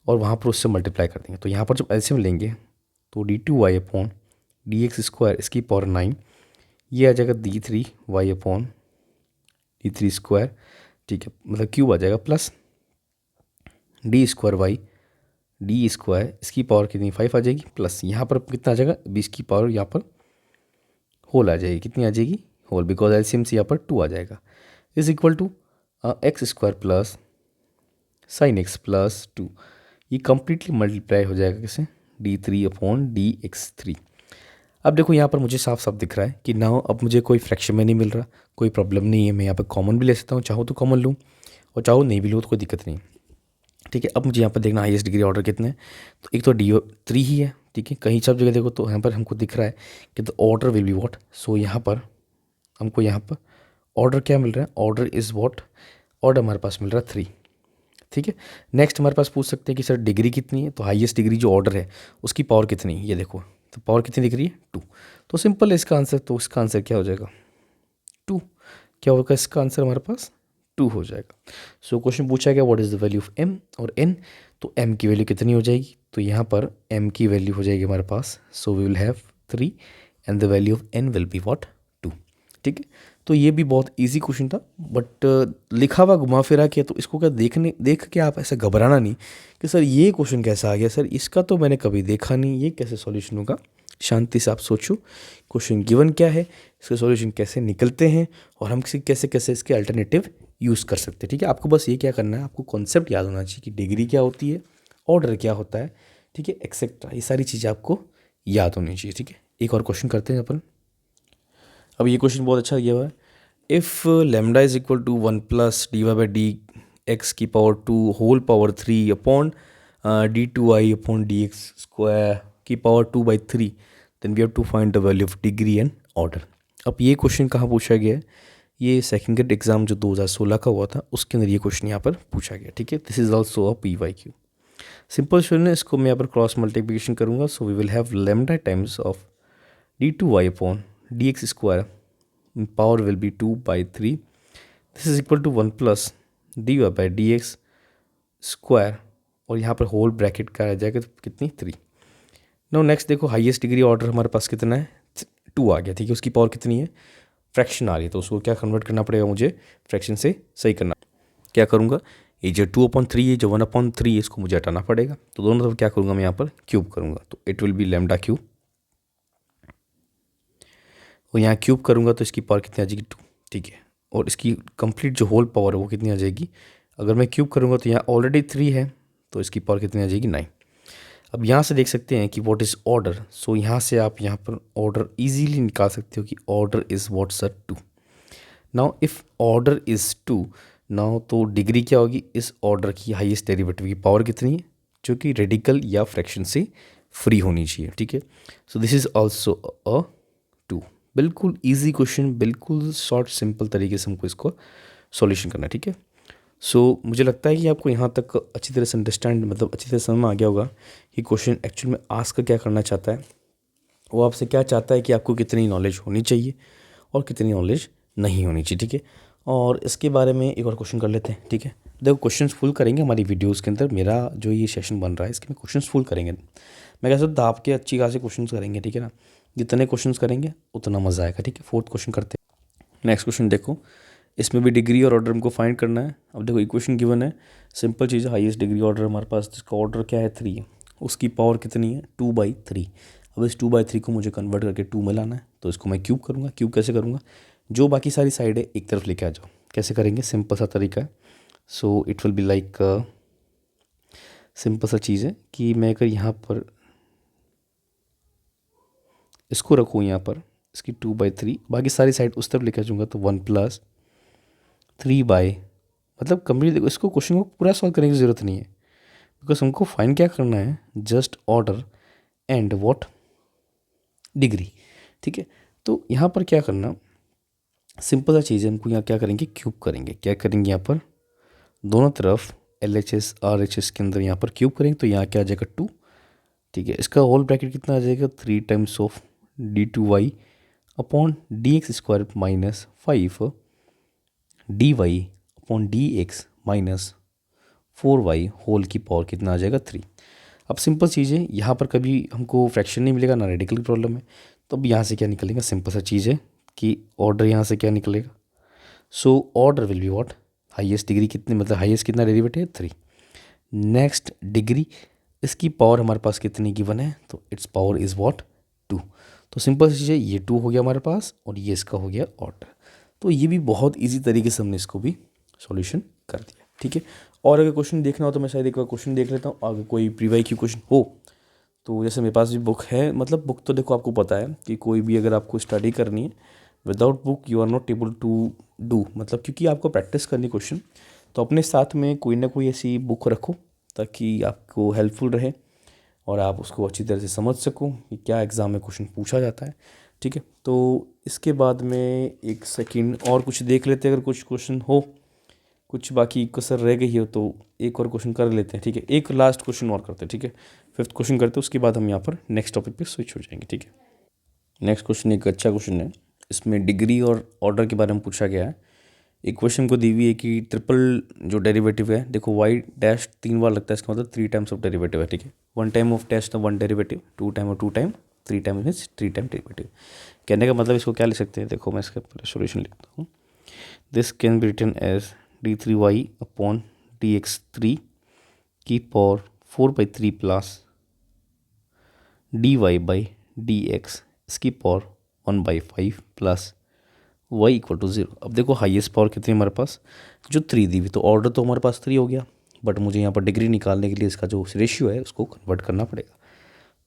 और वहाँ पर उससे मल्टीप्लाई कर देंगे। तो यहाँ पर जब एलसीएम लेंगे तो d2y/dx² इसकी पावर 9, ये आ जाएगा d3y/d3², ठीक है, मतलब क्यूब आ जाएगा, प्लस d2y/d² इसकी पावर कितनी 5 आ जाएगी, प्लस यहाँ पर कितना आ जाएगा 20 की पावर, यहाँ पर होल आ जाएगी, कितनी आ जाएगी होल, बिकॉज एलसीएम से यहाँ पर 2 आ जाएगा, is equal to x² plus sine x plus 2। ये कंप्लीटली मल्टीप्लाई हो जाएगा किससे, d3/dx3। अब देखो यहाँ पर मुझे साफ साफ दिख रहा है कि नाउ अब मुझे कोई फ्रैक्शन में नहीं मिल रहा, कोई प्रॉब्लम नहीं है। मैं यहाँ पर कॉमन भी ले सकता हूँ, चाहो तो कॉमन लूँ और चाहो नहीं भी लूँ तो कोई दिक्कत नहीं। ठीक है, अब मुझे यहाँ पर देखना हाईएस्ट डिग्री ऑर्डर कितने हैं। तो एक तो D3 ही है। ठीक है, कहीं सब जगह देखो तो यहाँ पर हमको दिख रहा है कि the order will be what. So यहाँ पर हमको यहाँ पर ऑर्डर क्या मिल रहा है, ऑर्डर इज़ वॉट, ऑर्डर हमारे पास मिल रहा है 3। ठीक है, नेक्स्ट हमारे पास पूछ सकते हैं कि सर डिग्री कितनी है। तो हाईएस्ट डिग्री जो ऑर्डर है उसकी पावर कितनी है, ये देखो। तो पावर कितनी दिख रही है, 2। तो सिंपल है इसका आंसर। तो इसका आंसर क्या हो जाएगा, 2। क्या होगा इसका आंसर हमारे पास, 2 हो जाएगा। सो क्वेश्चन पूछा गया what is the value of m और n। तो m की वैल्यू कितनी हो जाएगी, तो यहाँ पर m की वैल्यू हो जाएगी हमारे पास, so we will have 3 and the value of n will be what, 2। ठीक है, तो ये भी बहुत इजी क्वेश्चन था, बट लिखा हुआ घुमा फिरा के, तो इसको क्या देख के आप ऐसा घबराना नहीं कि सर ये क्वेश्चन कैसा आ गया, सर इसका तो मैंने कभी देखा नहीं, ये कैसे सॉल्यूशन होगा। शांति से आप सोचो क्वेश्चन गिवन क्या है, इसके सॉल्यूशन कैसे निकलते हैं और हम कैसे कैसे इसके अल्टरनेटिव यूज़ कर सकते हैं। ठीक है, आपको बस ये क्या करना है, आपको कॉन्सेप्ट याद होना चाहिए कि डिग्री क्या होती है, ऑर्डर क्या होता है, ठीक है, एक्सेट्रा, ये सारी चीज़ें आपको याद होनी चाहिए। ठीक है, एक और क्वेश्चन करते हैं अपन। अब ये क्वेश्चन बहुत अच्छा दिया हुआ है। If lambda is equal to 1+dy/dx² whole power 3 upon d2i/dx² की power 2/3, then we have to find the value of degree and order. अब ये क्वेश्चन कहाँ पूछा गया है, ये सेकंड गेट एग्जाम जो 2016 का हुआ था उसके अंदर ये क्वेश्चन यहाँ पर पूछा गया। ठीक है, this is also a PYQ। Simple question है, इसको मैं यहाँ पर क्रॉस मल्टीप्लिकेशन करूँगा। So we will have lambda times of d2y/dx², power will be 2/3, this is equal to 1+dy/dx², और यहाँ पर होल ब्रैकेट का आ जाएगा तो कितनी, 3। नो नेक्स्ट देखो, हाईएस्ट डिग्री ऑर्डर हमारे पास कितना है, 2 आ गया। ठीक है, उसकी पावर कितनी है, फ्रैक्शन आ रही है, तो उसको क्या कन्वर्ट करना पड़ेगा मुझे, फ्रैक्शन से सही करना। क्या करूँगा, ये जो 2/3 है, जो 1/3 है, इसको मुझे हटाना पड़ेगा। तो दोनों तरफ क्या करूँगा मैं यहाँ पर क्यूब करूँगा, तो it will B lambda cube, और यहाँ क्यूब करूँगा तो इसकी पावर कितनी आ जाएगी, 2। ठीक है, और इसकी कंप्लीट जो होल पावर है वो कितनी आ जाएगी, अगर मैं क्यूब करूँगा तो यहाँ ऑलरेडी 3 है, तो इसकी पावर कितनी आ जाएगी, 9। अब यहाँ से देख सकते हैं कि व्हाट इज़ ऑर्डर। सो यहाँ से आप यहाँ पर ऑर्डर इजीली निकाल सकते हो कि order is what sir, 2। Now if order is 2, now तो डिग्री क्या होगी, इस ऑर्डर की हाईएस्ट डेरिवेटिव की पावर कितनी है, जो कि रेडिकल या फ्रैक्शन से फ्री होनी चाहिए। ठीक है, सो दिस इज़ ऑल्सो अ 2। बिल्कुल ईजी क्वेश्चन, बिल्कुल शॉर्ट सिंपल तरीके से हमको इसको सॉल्यूशन करना है। ठीक है, सो मुझे लगता है कि आपको यहाँ तक अच्छी तरह से अंडरस्टैंड, मतलब अच्छी तरह समझ में आ गया होगा कि क्वेश्चन एक्चुअल में आस्क क्या करना चाहता है, वो आपसे क्या चाहता है कि आपको कितनी नॉलेज होनी चाहिए और कितनी नॉलेज नहीं होनी चाहिए। ठीक है, और इसके बारे में एक और क्वेश्चन कर लेते हैं। ठीक है, देखो क्वेश्चंस फुल करेंगे हमारी वीडियोस के अंदर, मेरा जो ये सेशन बन रहा है इसके में क्वेश्चंस फुल करेंगे। मैं कह सकता हूँ आपके अच्छी खासी क्वेश्चंस करेंगे। ठीक है ना, जितने क्वेश्चंस करेंगे उतना मज़ा आएगा। ठीक है, 4th क्वेश्चन करते हैं। नेक्स्ट क्वेश्चन देखो, इसमें भी डिग्री और ऑर्डर हमको फाइंड करना है। अब देखो इक्वेशन गिवन है, सिंपल चीज़ है, हाईएस्ट डिग्री ऑर्डर हमारे पास, जिसका ऑर्डर क्या है, 3 है, उसकी पावर कितनी है, 2/3। अब इस 2/3 को मुझे कन्वर्ट करके 2 में लाना है, तो इसको मैं क्यूब करूँगा। क्यूब कैसे करूँगा, जो बाकी सारी साइड है एक तरफ लेके आ जाओ। कैसे करेंगे, सिंपल सा तरीका है। सो it will be like, simple सा चीज़ है कि मैं अगर यहाँ पर इसको रखूँ, यहाँ पर इसकी 2/3, बाकी सारी साइड उस तरफ लेके आ जाऊँगा, तो 1+3 मतलब कंप्लीट। देखो इसको क्वेश्चन को पूरा सॉल्व करने की ज़रूरत नहीं है, बिकॉज हमको फाइंड क्या करना है, just order and what, degree. ठीक है, तो यहाँ पर क्या करना, सिंपल सा चीज़ है, हमको यहाँ क्या करेंगे, क्यूब करेंगे। क्या करेंगे, यहाँ पर दोनों तरफ LHS RHS के अंदर यहाँ पर क्यूब करेंगे, तो यहाँ क्या आ जाएगा, 2। ठीक है, इसका होल ब्रैकेट कितना आ जाएगा, 3 times of d2y/dx² minus 5 dy/dx minus 4y whole की पावर कितना आ जाएगा, 3। अब सिंपल चीज़ है, यहाँ पर कभी हमको फ्रैक्शन नहीं मिलेगा, ना रेडिकल की प्रॉब्लम है। तो अब यहाँ से क्या निकलेगा, सिंपल सा चीज़ है कि ऑर्डर यहाँ से क्या निकलेगा, so order will be what, highest degree कितनी, मतलब हाईएस्ट कितना डेरिवेटिव है, 3। नेक्स्ट डिग्री, इसकी पावर हमारे पास कितनी गिवन है, तो इट्स पावर इज़ व्हाट, 2। तो सिंपल सी चीज़ है, ये 2 हो गया हमारे पास और ये इसका हो गया ऑर्डर। तो ये भी बहुत ईजी तरीके से हमने इसको भी सॉल्यूशन कर दिया। ठीक है, और अगर क्वेश्चन देखना हो तो मैं शायद एक बार क्वेश्चन देख लेता हूँ, अगर कोई प्रीवाई की क्वेश्चन हो तो जैसे मेरे पास भी बुक है, मतलब बुक तो देखो आपको पता है कि कोई भी अगर आपको स्टडी करनी है without book you are not able to do, मतलब क्योंकि आपको प्रैक्टिस करनी क्वेश्चन, तो अपने साथ में कोई ना कोई ऐसी बुक रखो ताकि आपको हेल्पफुल रहे और आप उसको अच्छी तरह से समझ सको कि क्या एग्ज़ाम में क्वेश्चन पूछा जाता है। ठीक है, तो इसके बाद में एक सेकंड और कुछ देख लेते हैं, अगर कुछ क्वेश्चन हो, कुछ बाकी कसर रह गई हो तो एक और क्वेश्चन कर लेते हैं। ठीक है, एक लास्ट क्वेश्चन और करते हैं। ठीक है, फिफ्थ क्वेश्चन करते हैं, उसके बाद हम यहाँ पर नेक्स्ट टॉपिक पे स्विच हो जाएंगे। ठीक है, नेक्स्ट क्वेश्चन एक अच्छा क्वेश्चन है, इसमें डिग्री और ऑर्डर के बारे में पूछा गया है। एक क्वेश्चन को दी हुई है कि ट्रिपल जो डेरिवेटिव है, देखो वाई डैश 3 बार लगता है, इसका मतलब 3 टाइम्स ऑफ डेरिवेटिव है। ठीक है, 1 टाइम ऑफ डैश तो 1 डेरिवेटिव, 2 टाइम और 2 time, 3 time means 3 time derivative. कहने का मतलब इसको क्या लिख सकते हैं, देखो मैं इसका सोल्यूशन लिखता हूँ। This can be written as d3y upon dx3 की पावर 4/3 प्लस dy/dx इसकी power 1/5 plus y equal to 0। अब देखो हाईएस्ट पावर कितनी हमारे पास, जो 3 दी हुई, तो ऑर्डर तो हमारे पास 3 हो गया, बट मुझे यहाँ पर डिग्री निकालने के लिए इसका जो रेशियो है उसको कन्वर्ट करना पड़ेगा।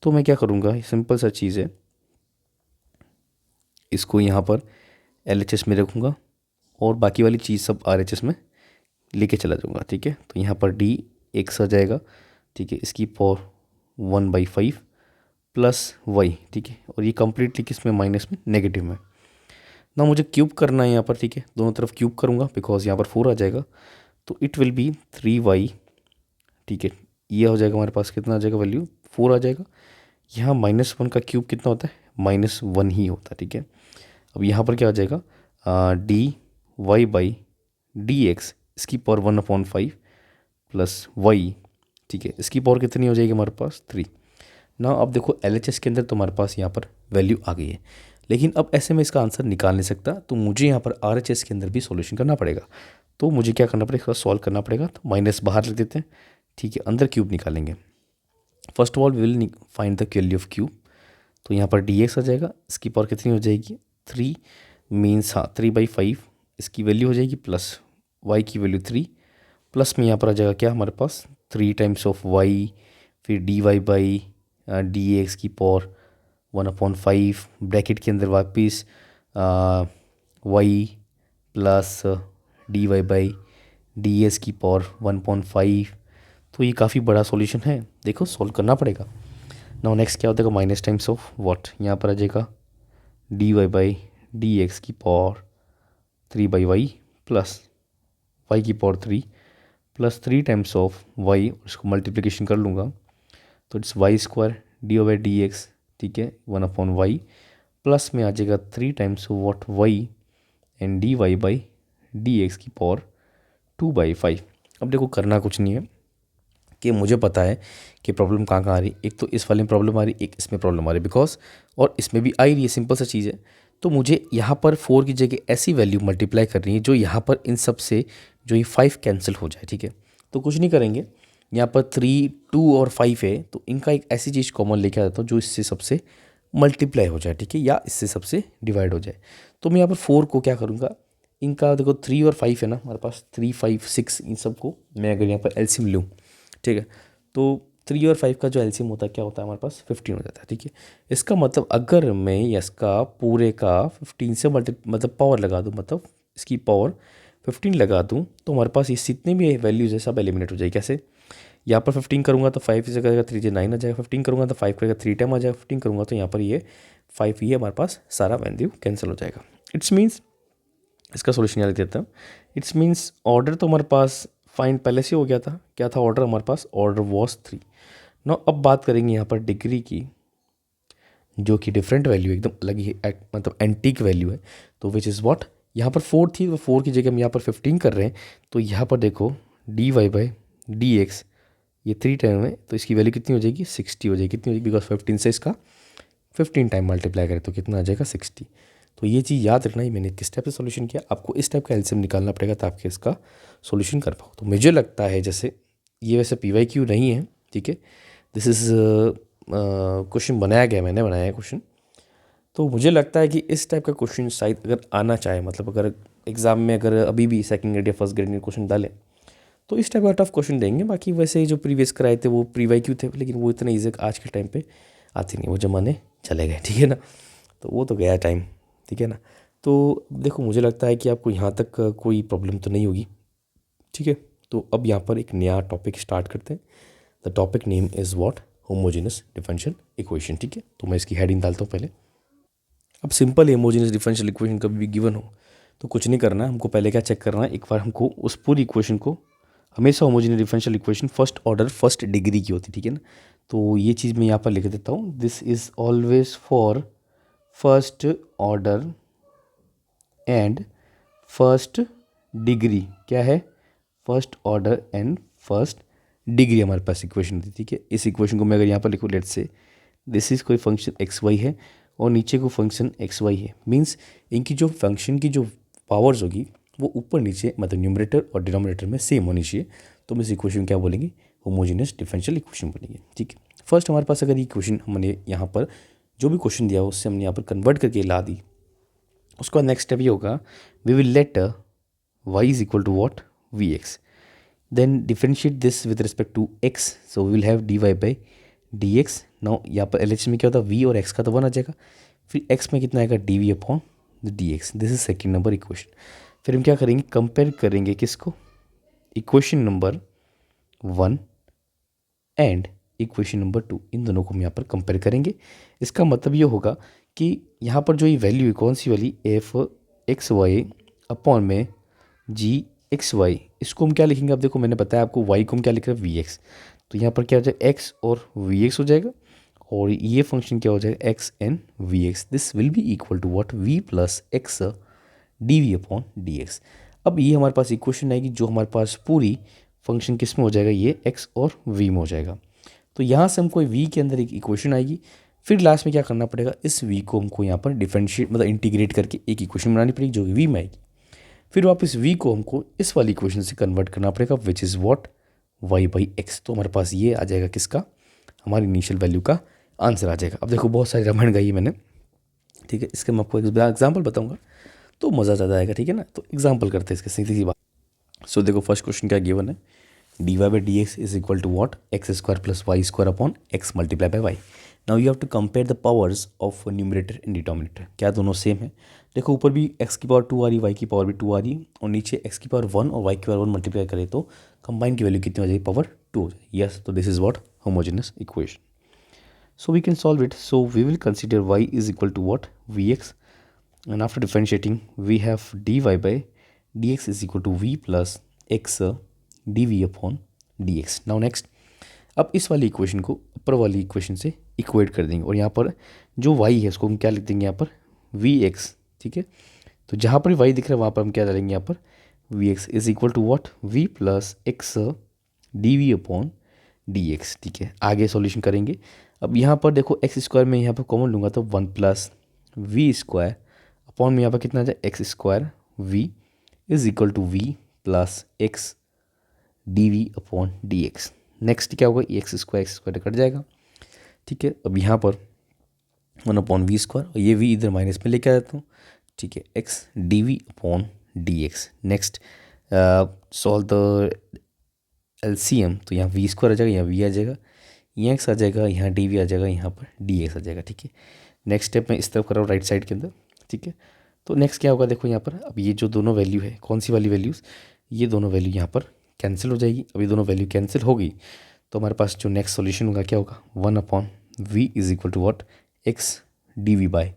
तो मैं क्या करूँगा, सिंपल सा चीज़ है, इसको यहाँ पर LHS में रखूँगा और बाकी वाली चीज़ सब RHS में लेके चला जाऊँगा। ठीक है, तो यहाँ पर d x आ जाएगा। ठीक है, इसकी पावर 1/5 प्लस y। ठीक है, और ये कंप्लीटली किस में, माइनस में, नेगेटिव में ना, मुझे क्यूब करना है यहाँ पर। ठीक है, दोनों तरफ क्यूब करूँगा बिकॉज यहाँ पर 4 आ जाएगा, तो इट विल बी 3y। ठीक है, ये हो जाएगा हमारे पास, कितना आ जाएगा वैल्यू, 4 आ जाएगा। यहाँ -1 का क्यूब कितना होता है, -1 ही होता है। ठीक है, अब यहाँ पर क्या आ जाएगा, dy/dx इसकी पावर 1/5 प्लस y। ठीक है, इसकी पावर कितनी हो जाएगी हमारे पास, 3 ना। अब देखो LHS के अंदर तो हमारे पास यहाँ पर वैल्यू आ गई है, लेकिन अब ऐसे में इसका आंसर निकाल नहीं सकता, तो मुझे यहाँ पर RHS के अंदर भी सॉल्यूशन करना पड़ेगा। तो मुझे क्या करना पड़ेगा, इसका सॉल्व करना पड़ेगा। तो माइनस बाहर रख देते हैं। ठीक है, अंदर क्यूब निकालेंगे। First of all we will find the value of cube. तो यहाँ पर dx आ जाएगा, इसकी पावर कितनी हो जाएगी, 3 मीन्स, हाँ 3/5 इसकी वैल्यू हो जाएगी, प्लस y की वैल्यू 3, प्लस में यहाँ पर आ जाएगा क्या हमारे पास, 3 टाइम्स ऑफ y, फिर dy/dx की पावर 1/5 ब्रैकेट के अंदर वापिस y प्लस dy/ds की पावर 1/5। तो ये काफ़ी बड़ा सॉल्यूशन है, देखो सॉल्व करना पड़ेगा। नाउ नेक्स्ट क्या होता है, माइनस टाइम्स ऑफ व्हाट, यहाँ पर आ जाएगा dy/dx की पावर 3/y प्लस y की power 3 plus 3 times of y, उसको मल्टीप्लिकेशन कर लूँगा तो इट्स y² dy/dx। ठीक है, 1/y प्लस में आ जाएगा 3 times what y and dy/dx की पावर 2/5। अब देखो करना कुछ नहीं है कि मुझे पता है कि प्रॉब्लम कहाँ कहाँ आ रही, एक तो इस वाले में प्रॉब्लम आ रही, एक इसमें प्रॉब्लम आ रही, बिकॉज और इसमें भी आ ही रही है, सिंपल सा चीज़ है। तो मुझे यहाँ पर 4 की जगह ऐसी वैल्यू मल्टीप्लाई करनी है जो यहाँ पर इन सब से जो ये 5 कैंसिल हो जाए। ठीक है, तो कुछ नहीं करेंगे, यहाँ पर 3, 2 और 5 है, तो इनका एक ऐसी चीज़ कॉमन लेके आ जाता हूँ जो इससे सबसे मल्टीप्लाई हो जाए। ठीक है, या इससे सबसे डिवाइड हो जाए। तो मैं यहाँ पर 4 को क्या करूँगा, इनका देखो 3 और 5 है ना हमारे पास, 3, 5, 6, इन सबको मैं अगर यहाँ पर एलसीएम लूँ, ठीक है, तो 3 और 5 का जो एलसीएम होता है क्या होता है हमारे पास, 15 हो जाता है। ठीक है, इसका मतलब अगर मैं इसका पूरे का 15 से मतलब पावर लगा दूँ, मतलब इसकी पावर 15 लगा दूँ, तो हमारे पास ये जितने भी वैल्यूज़ है सब एलिमिनेट हो जाएगी। कैसे, यहाँ पर 15 करूँगा तो 5 से करेगा 3 से 9 आ जाएगा, 15 करूँगा तो 5 करेगा 3 टाइम आ जाएगा, 15 करूँगा तो यहाँ पर ये 5 ये हमारे पास सारा वैल्यू कैंसिल हो जाएगा। इट्स मीन्स इसका सोल्यूशन यहाँ लिख देता हूँ। इट्स मीन्स ऑर्डर तो हमारे पास फाइंड पहले से हो गया था, क्या था ऑर्डर हमारे पास, ऑर्डर वॉज 3। नो अब बात करेंगे यहाँ पर डिग्री की, जो कि डिफरेंट वैल्यू एकदम अलग ही मतलब एंटीक वैल्यू है। तो विच इज़ व्हाट, यहाँ पर 4 थी, तो 4 की जगह हम यहाँ पर 15 कर रहे हैं, तो यहाँ पर देखो dy/dx ये 3 टाइम है, तो इसकी वैल्यू कितनी हो जाएगी, 60 हो जाएगी। कितनी हो जाएगी, बिकॉज 15 से इसका 15 टाइम मल्टीप्लाई करें तो कितना आ जाएगा, 60। तो ये चीज़ याद रखना ही, मैंने किस टाइप से सॉल्यूशन किया, आपको इस टाइप का एलसीएम निकालना पड़ेगा ताकि इसका सॉल्यूशन कर पाओ। तो मुझे लगता है जैसे ये वैसे PYQ नहीं है, ठीक है, दिस इज़ क्वेश्चन बनाया गया, मैंने बनाया है क्वेश्चन। तो मुझे लगता है कि इस टाइप का क्वेश्चन शायद अगर आना चाहे, मतलब अगर एग्ज़ाम में अगर अभी भी सेकंड ग्रेड या फर्स्ट ग्रेड में क्वेश्चन डालें, तो इस टाइप का टफ क्वेश्चन देंगे। बाकी वैसे जो प्रीवियस कराए थे वो प्री वाई क्यू थे, लेकिन वो इतना ईजी आज के टाइम पे आते नहीं, वो ज़माने चले गए, ठीक है ना। तो वो तो गया टाइम, ठीक है ना। तो देखो मुझे लगता है कि आपको यहाँ तक कोई प्रॉब्लम तो नहीं होगी, ठीक है। तो अब यहाँ पर एक नया टॉपिक स्टार्ट करते हैं। The topic name is what, homogeneous differential equation, ठीक है। तो मैं इसकी हेडिंग डालता हूँ पहले। अब सिंपल होमोजेनस डिफरेंशियल इक्वेशन कभी भी गिवन हो तो कुछ नहीं करना है हमको, पहले क्या चेक करना है, एक बार हमको उस पूरी इक्वेशन को, हमेशा homogeneous differential equation first order first degree की होती है, ठीक है ना। तो ये चीज़ मैं यहाँ पर लिख देता हूँ, this is always for first order and first degree. क्या है, first order and first degree हमारे पास इक्वेशन होती है, ठीक है। इस इक्वेशन को मैं अगर यहाँ पर लिखूँ, लेट्स से दिस इज कोई फंक्शन एक्स वाई है और नीचे को फंक्शन एक्स वाई है, मीन्स इनकी जो फंक्शन की जो पावर्स होगी वो ऊपर नीचे मतलब न्यूमरेटर और डिनोमिनेटर में सेम होनी चाहिए। तो हम इस इक्वेशन क्या बोलेंगे, होमोजेनियस डिफरेंशियल इक्वेशन बोलेंगे, ठीक है। फर्स्ट हमारे पास अगर ये इक्वेशन हमने यहाँ पर जो भी क्वेश्चन दिया उससे हमने यहाँ पर कन्वर्ट करके ला दी, उसका नेक्स्ट स्टेप ये होगा, we will let y is equal to what, v x, then differentiate this with respect to x, so we will have d y by d x. Now यहाँ पर एल में क्या होता है, v और x का तो 1 आ जाएगा, फिर x में कितना आएगा, d v upon d x. This is second number equation. फिर हम क्या करेंगे, कंपेयर करेंगे किसको, equation number 1 and equation number 2, इन दोनों को हम यहाँ पर कंपेयर करेंगे। इसका मतलब ये होगा कि यहाँ पर जो ये वैल्यू है कौन सी वाली, एफ एक्स वाई अपॉन में जी एक्स वाई, इसको हम क्या लिखेंगे, अब देखो मैंने बताया आपको वाई को हम क्या लिख रहे हैं, वी एक्स। तो यहाँ पर क्या हो जाएगा, एक्स और वी एक्स हो जाएगा, और ये फंक्शन क्या हो जाएगा, x and v x. This will be equal to what, v plus x d v upon d x. अब ये हमारे पास इक्वेशन आएगी जो हमारे पास पूरी फंक्शन किस में हो जाएगा, ये एक्स और वी में हो जाएगा। तो यहाँ से हमको वी के अंदर एक इक्वेशन आएगी, फिर लास्ट में क्या करना पड़ेगा, इस वी को हमको यहाँ पर डिफरेंशिएट मतलब इंटीग्रेट करके एक इक्वेशन बनानी पड़ेगी जो वी में आएगी। फिर वापस वी को हमको इस वाली इक्वेशन से कन्वर्ट करना पड़ेगा which is what, y by x. तो हमारे पास ये आ जाएगा किसका, हमारी इनिशियल वैल्यू का आंसर आ जाएगा। अब देखो बहुत सारी रामायण गाई मैंने, ठीक है। इसके मैं आपको एक एग्जाम्पल बताऊंगा तो मज़ा ज़्यादा आएगा, ठीक है ना। तो एग्जाम्पल करते हैं इसके, सीधी सी बात। सो देखो फर्स्ट क्वेश्चन क्या गिवन है, d y by d x is equal to what, x square plus y square upon x multiply by y. Now you have to compare the powers of numerator and denominator. क्या दोनों same है, देखो ऊपर भी x की power 2 आ रही, Y की power भी 2 आ रही, और नीचे एक्स की पावर 1 और वाई की पावर 1 मल्टीप्लाई करें तो कंबाइन की वैल्यू कितनी हो जाएगी, पावर 2 हो जाएगी। यस, तो this is what, homogeneous equation. So we can solve it. So we will consider y is equal to what, vx, and after differentiating we have dy by dx is equal to v plus x dv upon dx. Now next, अब इस वाली equation को ऊपर वाली equation से equate कर देंगे, और यहाँ पर जो y है उसको हम क्या लिख देंगे, यहाँ पर vx, ठीक है। तो जहाँ पर y दिख रहा है वहाँ पर हम क्या डालेंगे, यहाँ पर vx is equal to what, v plus x d v upon d x, ठीक है। आगे सॉल्यूशन करेंगे। अब यहाँ पर देखो एक्स स्क्वायर में यहाँ पर कॉमन लूँगा तो 1 प्लस वी स्क्वायर अपॉन में यहाँ पर कितना आ जाए, x square v is equal to v plus x d v upon d x. Next क्या होगा, एक्स स्क्वायर कट जाएगा, ठीक है। अब यहाँ पर 1 अपॉन वी स्क्वायर, और ये वी इधर माइनस में लेके आ जाता हूँ, ठीक है, x d v upon d x. Next solve the LCM, तो यहाँ वी स्क्वायर आ जाएगा, यहाँ वी आ जाएगा, यहाँ एक्स आ जाएगा, यहाँ डी वी आ जाएगा, यहाँ पर डी एक्स आ जाएगा, ठीक है। नेक्स्ट स्टेप मैं इस तरफ कर रहा हूँ राइट साइड के अंदर, ठीक है। तो नेक्स्ट क्या होगा, देखो यहाँ पर अब ये जो दोनों वैल्यू है, कौन सी वाली वैल्यूज़, ये दोनों वैल्यू यहाँ पर कैंसिल हो जाएगी। अब ये दोनों वैल्यू कैंसिल होगी तो हमारे पास जो नेक्स्ट सोल्यूशन होगा क्या होगा, 1 upon v is equal to what, x d v by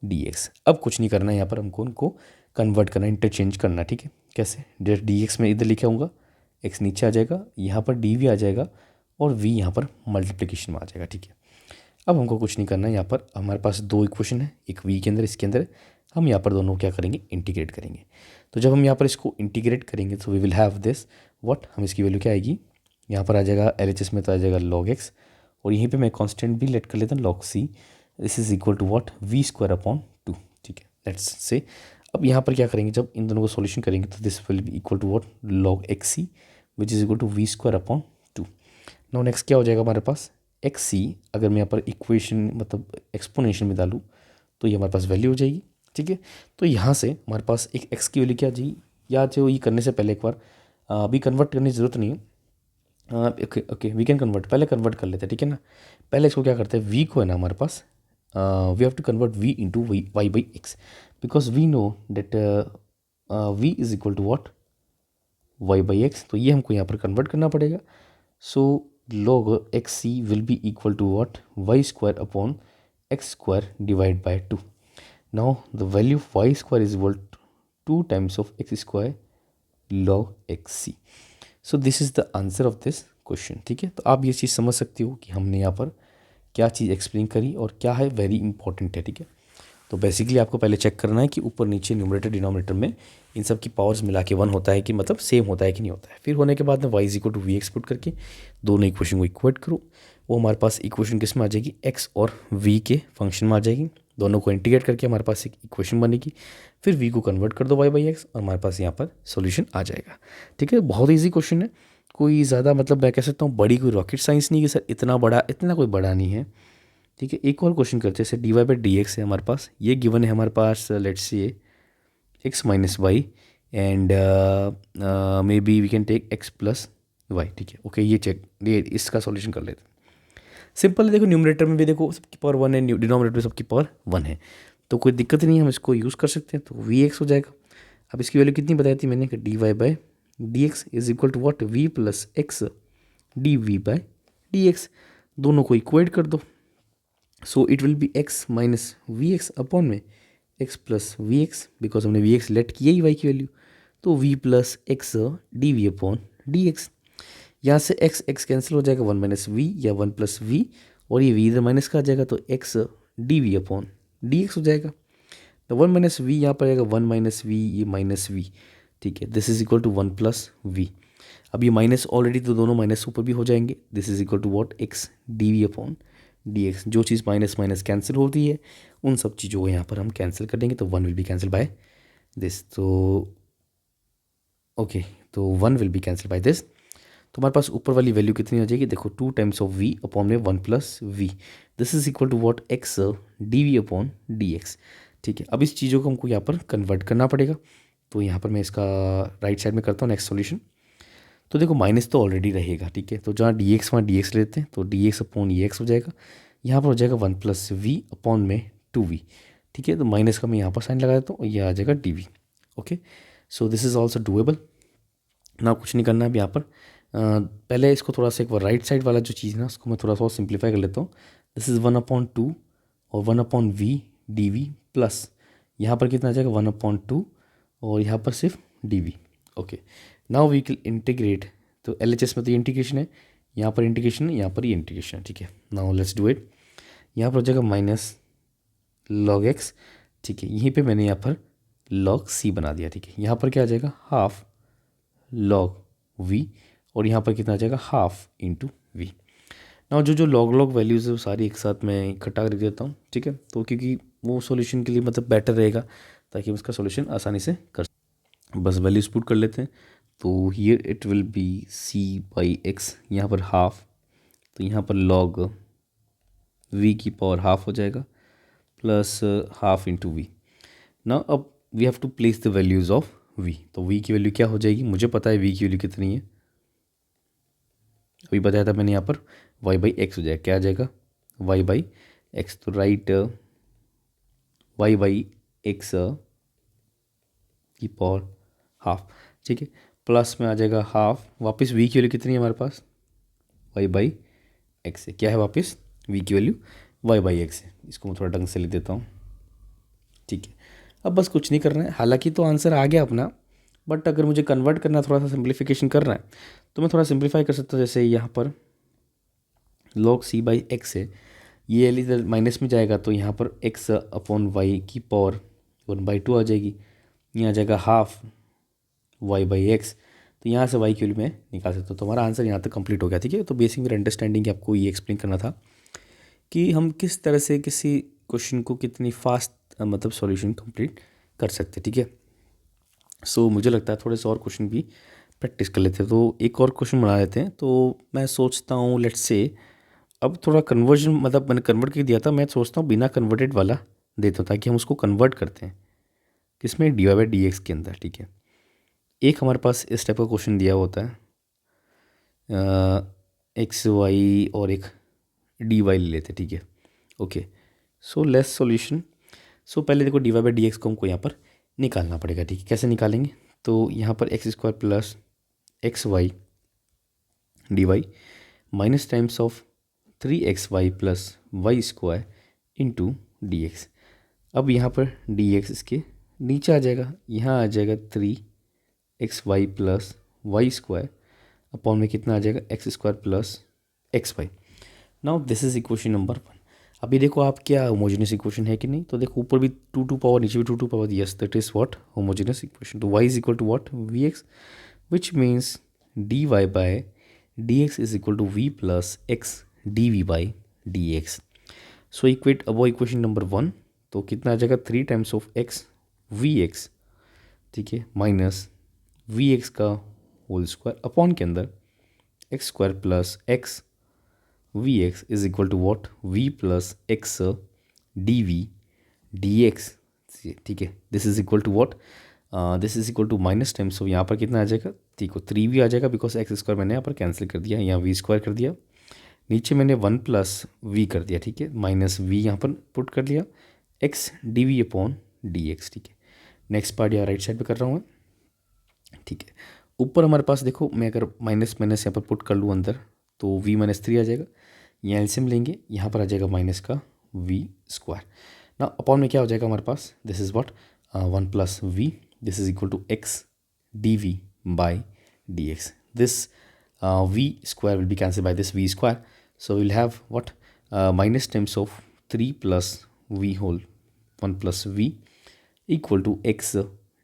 d x. अब कुछ नहीं करना है, यहाँ पर हमको उनको कन्वर्ट करना, इंटरचेंज करना, ठीक है। कैसे, डी एक्स में इधर लिखा हूँगा, एक्स नीचे आ जाएगा, यहाँ पर डी वी आ जाएगा, और v यहाँ पर मल्टीप्लिकेशन में आ जाएगा, ठीक है। अब हमको कुछ नहीं करना है, यहाँ पर हमारे पास दो इक्वेशन है, एक v के अंदर, इसके अंदर हम यहाँ पर दोनों क्या करेंगे, इंटीग्रेट करेंगे। तो जब हम यहाँ पर इसको इंटीग्रेट करेंगे तो we will have this what, हम इसकी वैल्यू क्या आएगी, यहाँ पर आ जाएगा LHS में तो आ जाएगा log x, और यहीं पर मैं कॉन्स्टेंट भी लेट कर लेता हूँ log c, this is equal to what, v square upon 2, ठीक है। लेट्स से अब यहाँ पर क्या करेंगे, जब इन दोनों को सोल्यूशन करेंगे तो this will be equal to what, log xc which is equal to v square upon 2। No next क्या हो जाएगा हमारे पास, एक्स सी, अगर मैं यहाँ पर इक्वेशन मतलब एक्सपोनेंशियल में डालूँ तो ये हमारे पास वैल्यू हो जाएगी, ठीक है। तो यहाँ से हमारे पास एक एक्स की वैल्यू क्या आ जाएगी, या जो ये करने से पहले एक बार अभी कन्वर्ट करने की ज़रूरत नहीं है। Okay okay, we can convert, पहले कन्वर्ट कर लेते हैं, ठीक है ना। पहले इसको क्या करते हैं, वी को है ना हमारे पास, we have to convert v into y by x, because we know that v is equal to what, y by x. तो ये हमको यहाँ पर कन्वर्ट करना पड़ेगा। So log x c will be equal to what, y square upon x square divide by 2। Now the value y square is equal to times of x square log x c. So this is the answer of this question, ठीक है। तो आप ये चीज़ समझ सकते हो कि हमने यहाँ पर क्या चीज़ एक्सप्लेन करी और क्या है वेरी इंपॉर्टेंट है, ठीक है। तो बेसिकली आपको पहले चेक करना है कि ऊपर नीचे न्यूमरेटर डिनोमिनेटर में इन सब की पावर्स मिला के 1 होता है कि मतलब सेम होता है कि नहीं होता है। फिर होने के बाद में y is equal to v x put करके दोनों इक्वेशन को इक्वेट करो, वो हमारे पास इक्वेशन किस में आ जाएगी, x और v के फंक्शन में आ जाएगी। दोनों को इंटीग्रेट करके हमारे पास एक इक्वेशन बनेगी, फिर v को कन्वर्ट कर दो y बाई एक्स और हमारे पास यहाँ पर सोल्यूशन आ जाएगा, ठीक है। बहुत ईजी क्वेश्चन है, कोई ज़्यादा मतलब मैं कह सकता हूँ बड़ी कोई रॉकेट साइंस नहीं कि सर इतना बड़ा, इतना कोई बड़ा नहीं है, ठीक है। एक और क्वेश्चन करते हैं, जैसे d y by d x है हमारे पास, ये गिवन है हमारे पास, let's say x minus y and maybe we can take x plus y, ठीक है। ओके, ये चेक, ये इसका सॉल्यूशन कर लेते हैं। सिंपल है, देखो न्यूमरेटर में भी देखो सबकी पावर 1 है, डिनोमिनेटर में सबकी पावर 1 है, तो कोई दिक्कत नहीं है, हम इसको यूज़ कर सकते हैं। तो वी एक्स हो जाएगा। अब इसकी वैल्यू कितनी बताई थी मैंने कि d y by d x is equal to what, v plus x d v by d x. दोनों को इक्वेट कर दो, so it will be x minus v x upon में x plus v x, because हमने v x let किया ही y की वैल्यू, तो v plus x d v upon d x. यहाँ से एक्स एक्स कैंसिल हो जाएगा, 1 माइनस वी या 1 प्लस वी, और ये वी इधर माइनस का आ जाएगा, तो x d v upon d x हो जाएगा। तो 1 माइनस वी यहाँ पर आएगा, 1 माइनस वी, ये माइनस वी, ठीक है। This is equal to 1 plus v. अब ये माइनस ऑलरेडी, तो दोनों माइनस ऊपर भी हो जाएंगे। This is equal to what, x d v upon d x. जो चीज़ माइनस माइनस कैंसिल होती है उन सब चीज़ों को यहाँ पर हम कैंसिल कर देंगे, तो 1 will be cancel by this, तो ओके, तो 1 will be cancel by this. तो हमारे पास ऊपर वाली वैल्यू कितनी हो जाएगी, देखो 2 टाइम्स ऑफ वी अपॉन में 1 plus v. This is equal to what, x d v upon d x, ठीक है। अब इस चीज़ों को हमको यहाँ पर कन्वर्ट करना पड़ेगा, तो यहाँ पर मैं इसका राइट साइड में करता हूँ नेक्स्ट सॉल्यूशन। तो देखो माइनस तो ऑलरेडी रहेगा, ठीक है, तो जहाँ डी एक्स वहाँ डी एक्स लेते हैं, तो डी एक्स अपॉन ई एक्स हो जाएगा। यहाँ पर हो जाएगा 1 प्लस वी अपॉन में 2v, ठीक है। तो माइनस का मैं यहाँ पर साइन लगा देता हूँ, ये आ जाएगा D. Okay, so this is also doable ना, कुछ नहीं करना है अब यहाँ पर। पहले इसको थोड़ा सा एक बार राइट साइड वाला जो चीज़ है ना उसको मैं थोड़ा सा सिंप्लीफाई कर लेता हूँ। दिस इज़ 1/2 और 1/v डी वी प्लस यहाँ पर कितना आ जाएगा 1/2 और यहाँ पर सिर्फ d v. Okay, now we can integrate, तो एल एच एस में तो ये इंटीग्रेशन है, यहाँ पर इंटीग्रेशन है, यहाँ पर ये इंटीग्रेशन है, ठीक है। Now let's do it. यहाँ पर हो जाएगा माइनस लॉग एक्स, ठीक है। यहीं पे मैंने यहाँ पर लॉग सी बना दिया, ठीक है। यहाँ पर क्या आ जाएगा, हाफ लॉग वी, और यहाँ पर कितना आ जाएगा, हाफ इंटू वी। ना जो जो लॉग लॉग वैल्यूज़ है वो सारी एक साथ मैं इकट्ठा कर देता हूँ, ठीक है। तो क्योंकि वो सॉल्यूशन के लिए मतलब बेटर रहेगा, ताकि हम इसका सॉल्यूशन आसानी से कर, बस वैल्यूज पुट कर लेते हैं। तो here it will be c by x, यहाँ पर हाफ, तो यहाँ पर लॉग वी की पावर हाफ हो जाएगा प्लस हाफ इंटू वी। ना अब we have to place the values of v, तो वी की वैल्यू क्या हो जाएगी, मुझे पता है वी की वैल्यू कितनी है, अभी बताया था मैंने, यहाँ पर वाई बाई एक्स हो जाएगा, क्या आ जाएगा वाई बाई एक्स, तो राइट वाई बाई एक्स की पावर हाफ, ठीक है, प्लस में आ जाएगा हाफ, वापस वी की वैल्यू कितनी है हमारे पास, वाई बाई एक्स है, क्या है वापस वी की वैल्यू वाई बाई एक्स है। इसको मैं थोड़ा ढंग से लिख देता हूँ, ठीक है। अब बस कुछ नहीं करना है, हालांकि तो आंसर आ गया अपना, बट अगर मुझे कन्वर्ट करना, थोड़ा सा सिंप्लीफिकेशन करना है, तो मैं थोड़ा सिंप्लीफाई कर सकता हूँ। जैसे यहाँ पर लॉग सी बाई एक्स है, ये एल इधर माइनस में जाएगा, तो यहाँ पर एक्स अपॉन वाई की पावर 1/2 आ जाएगी, यहाँ आ जाएगा हाफ वाई बाई एक्स, तो यहाँ से वाई की वैल्यू मैं निकाल सकता हूँ। तो हमारा आंसर यहाँ तक कंप्लीट हो गया, ठीक है। तो बेसिक मेरा अंडरस्टैंडिंग आपको ये एक्सप्लेन करना था कि हम किस तरह से किसी क्वेश्चन को कितनी फास्ट मतलब सॉल्यूशन कंप्लीट कर सकते, ठीक है। सो मुझे लगता है थोड़े से और क्वेश्चन भी प्रैक्टिस कर लेते हैं, तो एक और क्वेश्चन बना लेते हैं। तो मैं सोचता हूँ लेट्स से अब थोड़ा कन्वर्जन, मतलब मैंने कन्वर्ट करके दिया था, मैं सोचता हूँ बिना कन्वर्टेड वाला देता हूँ, ताकि हम उसको कन्वर्ट करते हैं किसमें, d y by d x के अंदर, ठीक है। एक हमारे पास इस टाइप का क्वेश्चन दिया होता है, एक्स वाई और एक डी वाई ले लेते, ठीक है। Okay, so less solution. So पहले देखो d y by d x को हमको यहाँ पर निकालना पड़ेगा, ठीक है। कैसे निकालेंगे, तो यहाँ पर x square plus x y d y minus times of 3xy plus y square into d x. अब यहाँ पर डी एक्स इसके नीचे आ जाएगा, यहाँ आ जाएगा 3xy plus y square upon में कितना आ जाएगा, x square plus x y. Now this is equation number 1। अभी देखो आप क्या होमोजेनियस इक्वेशन है कि नहीं, तो देखो ऊपर भी 2 पावर नीचे भी 2 power, yes that is what homogeneous equation. तो y is equal to what, v x, which means d y by d x is equal to v plus x d v by d x. So equate अब equation number 1, तो कितना आ जाएगा 3 times of x v x, ठीक है, minus v x का whole square upon के अंदर x square plus x v x is equal to what, v plus x d v d x, ठीक है। This is equal to what, this is equal to minus times of यहाँ पर कितना आ जाएगा, ठीक है 3v आ जाएगा बिकॉज एक्स स्क्वायर मैंने यहाँ पर कैंसिल कर दिया, यहाँ वी स्क्वायर कर दिया, नीचे मैंने 1 प्लस वी कर दिया, ठीक है, माइनस वी यहाँ पर पुट कर लिया, x d v upon d x, ठीक है। नेक्स्ट पार्ट यहाँ राइट साइड पे कर रहा हूँ मैं, ठीक है। ऊपर हमारे पास देखो, मैं अगर माइनस माइनस यहाँ पर पुट कर लूँ अंदर, तो v माइनस 3 आ जाएगा, यहाँ एलसीएम लेंगे, यहाँ पर आ जाएगा माइनस का v स्क्वायर। ना अपॉन में क्या हो जाएगा हमारे पास, this is what 1 plus v, this is equal to x d v by d x. दिस v square will be cancelled by this v square, so we'll have what, minus times of 3 plus v whole 1 plus v equal to x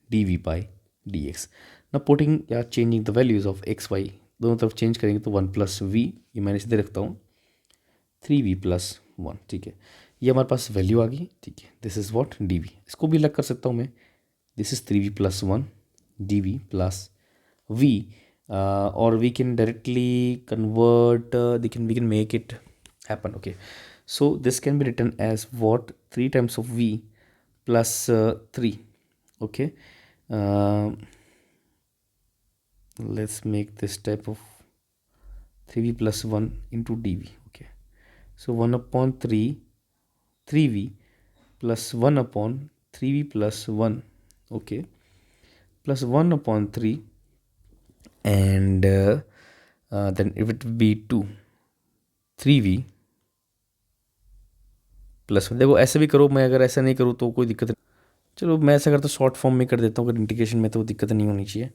dv by dx. Now putting या changing the values of x y दोनों तरफ change करेंगे तो 1 plus we, ये मैंने सीधे रखता हूँ 3v प्लस 1, ठीक है। ये हमारे पास वैल्यू आ गई, ठीक है। This is what d v, इसको भी अलग कर सकता हूँ मैं, this is 3v plus 1 d v plus v, or we can directly convert, we can make it happen, okay. So this can be written as what, 3 times of v plus 3, okay. Let's make this type of 3v plus 1 into dv, okay. So 1 upon 3 3v plus 1 upon 3v plus 1, okay, plus 1 upon 3 and then if it be 2 3v plus, देखो ऐसे भी करो, मैं अगर ऐसा नहीं करूँ तो कोई दिक्कत नहीं, चलो मैं ऐसा करता हूँ शॉर्ट फॉर्म में कर देता हूँ, अगर इंटीग्रेशन में तो दिक्कत नहीं होनी चाहिए।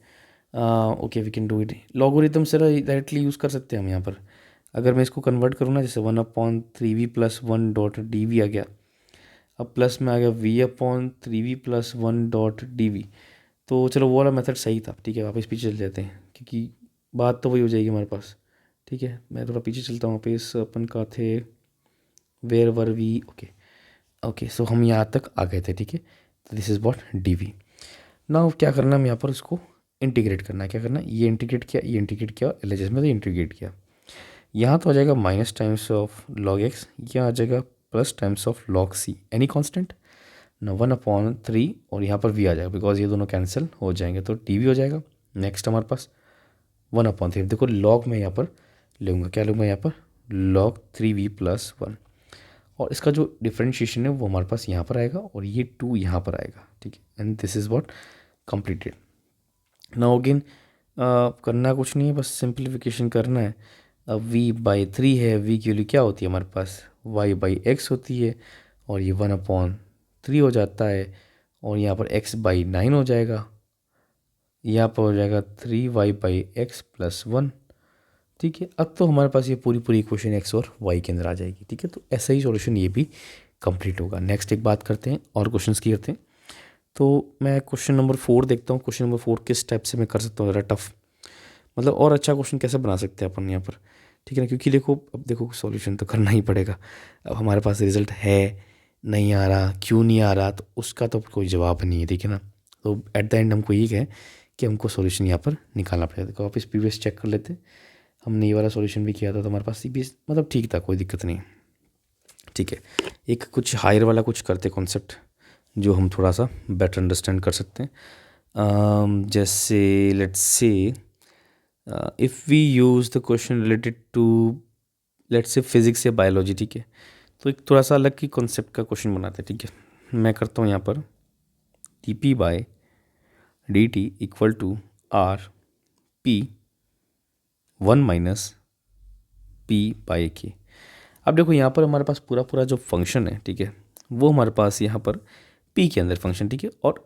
Okay we can do it, logarithm से डायरेक्टली यूज़ कर सकते हैं हम यहाँ पर। अगर मैं इसको कन्वर्ट करूँ ना, जैसे 1 upon 3v plus 1 dot d v आ गया, अब प्लस में आ गया v upon 3v plus 1 dot d v, तो चलो वो वाला मेथड सही था, ठीक है। वापस पीछे चल जाते हैं क्योंकि बात तो वही हो जाएगी हमारे पास, ठीक है। मैं थोड़ा पीछे चलता हूँ, वापस अपन का थे where were we, okay okay, so हम यहाँ तक आ गए थे, ठीक है। तो this is what d v. Now क्या करना है, हम यहाँ पर इसको इंटीग्रेट करना है, क्या करना है, ये इंटीग्रेट किया, ये इंटीग्रेट किया, एलएचएस में तो इंटीग्रेट किया, यहाँ तो आ जाएगा minus times of log x, यहाँ आ जाएगा plus times of log c, any constant ना 1 अपॉन 3, और यहाँ पर वी आ जाएगा बिकॉज ये दोनों कैंसिल हो जाएंगे, तो डी वी हो जाएगा। नेक्स्ट हमारे पास 1 अपॉन 3, देखो लॉग में यहाँ पर लूँगा, क्या लूँगा यहाँ पर, लॉग 3v प्लस 1, और इसका जो डिफ्रेंशिएशन है वो हमारे पास यहाँ पर आएगा, और ये 2 यहाँ पर आएगा, ठीक है। And this is what completed. Now again करना कुछ नहीं है, बस सिंप्लीफिकेशन करना है। अब v बाई 3 है, v की वैल्यू क्या होती है हमारे पास, y बाई एक्स होती है, और ये 1 अपॉन 3 हो जाता है, और यहाँ पर x बाई 9 हो जाएगा, यहाँ पर हो जाएगा 3y बाई एक्स प्लस 1, ठीक है। अब तो हमारे पास ये पूरी पूरी इक्वेशन एक्स और वाई के अंदर आ जाएगी, ठीक है। तो ऐसा ही सॉल्यूशन ये भी कंप्लीट होगा। नेक्स्ट एक बात करते हैं और क्वेश्चंस की करते हैं, तो मैं क्वेश्चन नंबर 4 देखता हूँ। क्वेश्चन नंबर 4 किस टाइप से मैं कर सकता हूँ, ज़रा टफ, मतलब और अच्छा क्वेश्चन कैसे बना सकते हैं अपन यहाँ पर, ठीक है ना। क्योंकि देखो अब देखो सॉल्यूशन तो करना ही पड़ेगा, अब हमारे पास रिजल्ट है नहीं आ रहा, क्यों नहीं आ रहा, तो उसका तो कोई जवाब नहीं है, ठीक है ना। तो एट द एंड हमको ये है कि हमको सॉल्यूशन यहाँ पर निकालना पड़ेगा। देखो आप इस प्रीवियस चेक कर लेते, हमने ये वाला सॉल्यूशन भी किया था, तो हमारे पास भी मतलब ठीक था, कोई दिक्कत नहीं, ठीक है। एक कुछ हायर वाला कुछ करते कॉन्सेप्ट जो हम थोड़ा सा बेटर अंडरस्टैंड कर सकते हैं। जैसे let's say if we use the question related to let's say physics या बायोलॉजी, ठीक है, तो एक थोड़ा सा अलग की कॉन्सेप्ट का क्वेश्चन बनाते हैं, ठीक है। मैं करता हूँ यहाँ पर d p by d t equal to r p 1 minus p by k. अब देखो यहाँ पर हमारे पास पूरा पूरा जो फंक्शन है, ठीक है, वो हमारे पास यहाँ पर पी के अंदर फंक्शन, ठीक है, और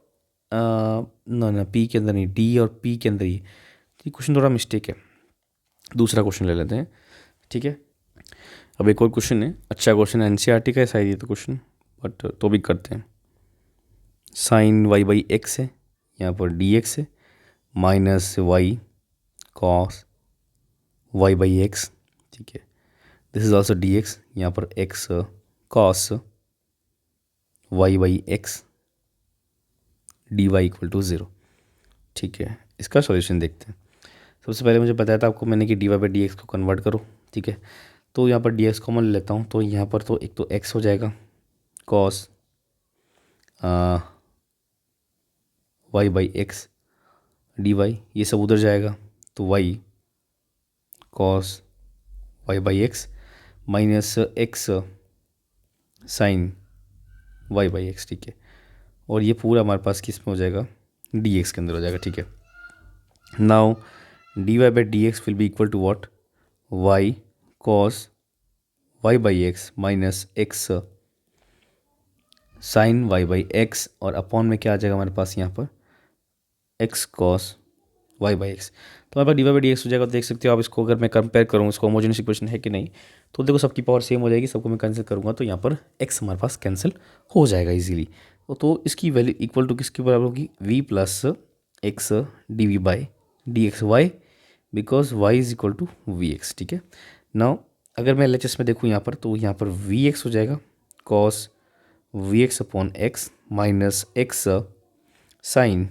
ना ना पी के अंदर नहीं, डी और पी के अंदर ही। ये क्वेश्चन थोड़ा मिस्टेक है, दूसरा क्वेश्चन ले लेते हैं, ठीक है। अब एक और क्वेश्चन है, अच्छा क्वेश्चन है, एनसीईआरटी का है शायद ये तो क्वेश्चन, बट तो भी करते हैं। साइन वाई बाई एक्स है, यहाँ पर डी एक्स है, minus y cos y by x, ठीक है। This is also d x, यहाँ पर x cos y by x d y equal to zero, ठीक है। इसका सॉल्यूशन देखते हैं। सबसे पहले मुझे बताया था आपको मैंने कि d y by d x को कन्वर्ट करो, ठीक है। तो यहाँ पर डी एक्स कॉमन ले लेता हूँ, तो यहाँ पर तो एक तो एक्स हो जाएगा cos y by x d y, ये सब उधर जाएगा, तो y cos y by x minus x sine y by x, ठीक है। और ये पूरा हमारे पास किस में हो जाएगा, डी एक्स के अंदर हो जाएगा, ठीक है। Now d y by d x will be equal to what, y cos y by x minus x sine y by x, और अपॉन में क्या आ जाएगा हमारे पास यहाँ पर x cos y by x. तो हमारे पास d y by d x हो जाएगा। तो देख सकते हो आप इसको, अगर मैं कंपेयर करूँ इसको होमोजेनियस इक्वेशन है कि नहीं, तो देखो सबकी पावर सेम हो जाएगी, सबको मैं कैंसिल करूँगा तो यहाँ पर एक्स हमारे पास कैंसिल हो जाएगा इजीली। तो इसकी वैल्यू इक्वल टू किसके बराबर होगी, v plus x d v by d x y, because y is equal to v x, ठीक है। नाउ अगर मैं LHS में देखूँ यहाँ पर, तो यहाँ पर वी एक्स हो जाएगा cos v x upon x minus x sine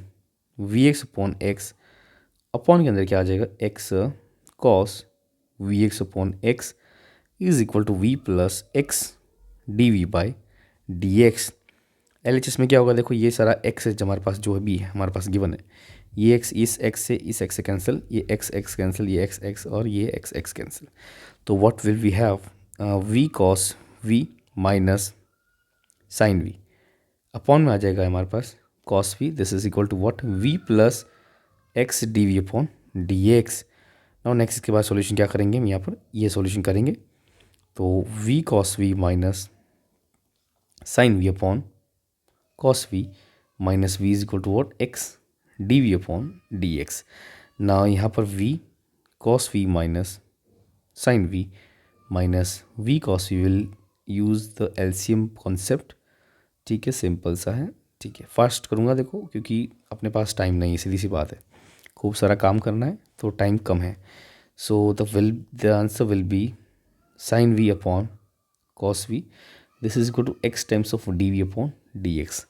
v x upon x, upon के अंदर क्या आ जाएगा x cos v x upon x is equal to v plus x d v by d x. LHS में क्या होगा, देखो ये सारा एक्स है हमारे पास जो भी है हमारे पास गिवन है, ये एक्स इस एक्स से कैंसिल, ये एक्स कैंसिल, ये एक्स और ये एक्स कैंसिल। तो what will we have, v cos v minus sine v, upon में आ जाएगा हमारे पास cos v, this is equal to what, v plus x d v upon d x. Now next इसके बाद सॉल्यूशन क्या करेंगे, हम यहाँ पर ये सॉल्यूशन करेंगे, तो v cos v minus sine v upon cos v minus v is equal to what, x d v upon d x. ना यहाँ पर v cos v minus sine v minus v cos v will use the LCM concept, ठीक है, simple सा है, ठीक है। Fast करूँगा देखो, क्योंकि अपने पास टाइम नहीं है, सीधी सी बात है, खूब सारा काम करना है तो टाइम कम है। So the answer will be sine v upon cos v, this is equal to x times of d v upon d x.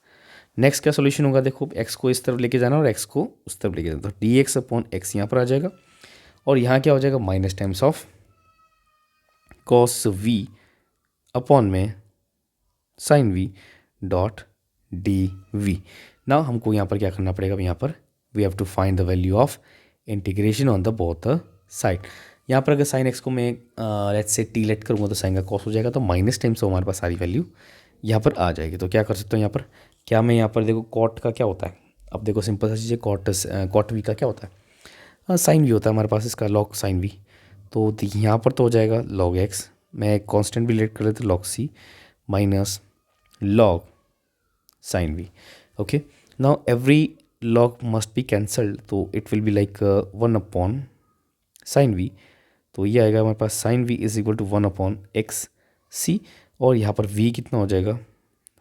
Next क्या सोल्यूशन होगा, देखो एक्स को इस तरफ लेके जाना और एक्स को उस तरफ लेके जाना, तो डी एक्स अपॉन एक्स यहाँ पर आ जाएगा, और यहाँ क्या हो जाएगा minus times of cos v upon में sine v dot d v. Now हमको यहाँ पर क्या करना पड़ेगा, यहाँ पर we have to find the value of integration on the both side. यहाँ पर अगर साइन एक्स को मैं लेट्स से टी लेट करूँगा तो साइन का कॉस हो जाएगा, तो माइनस टाइम्स हमारे पास सारी वैल्यू यहाँ पर आ जाएगी। तो क्या कर सकता हूँ यहाँ पर, क्या मैं यहाँ पर देखो कॉट का क्या होता है, अब देखो सिंपल सा चीज़ है, कॉट वी का क्या होता है, साइन वी होता है हमारे पास, इसका लॉग साइन वी। तो यहाँ पर तो हो जाएगा लॉग एक्स, मैं कॉन्स्टेंट भी लेट कर लेते log c minus log sin v, okay। now every log must be cancelled, तो it will be like 1 upon sin v, तो ये आएगा हमारे पास sin v is equal to 1 upon x c, और यहाँ पर v कितना हो जाएगा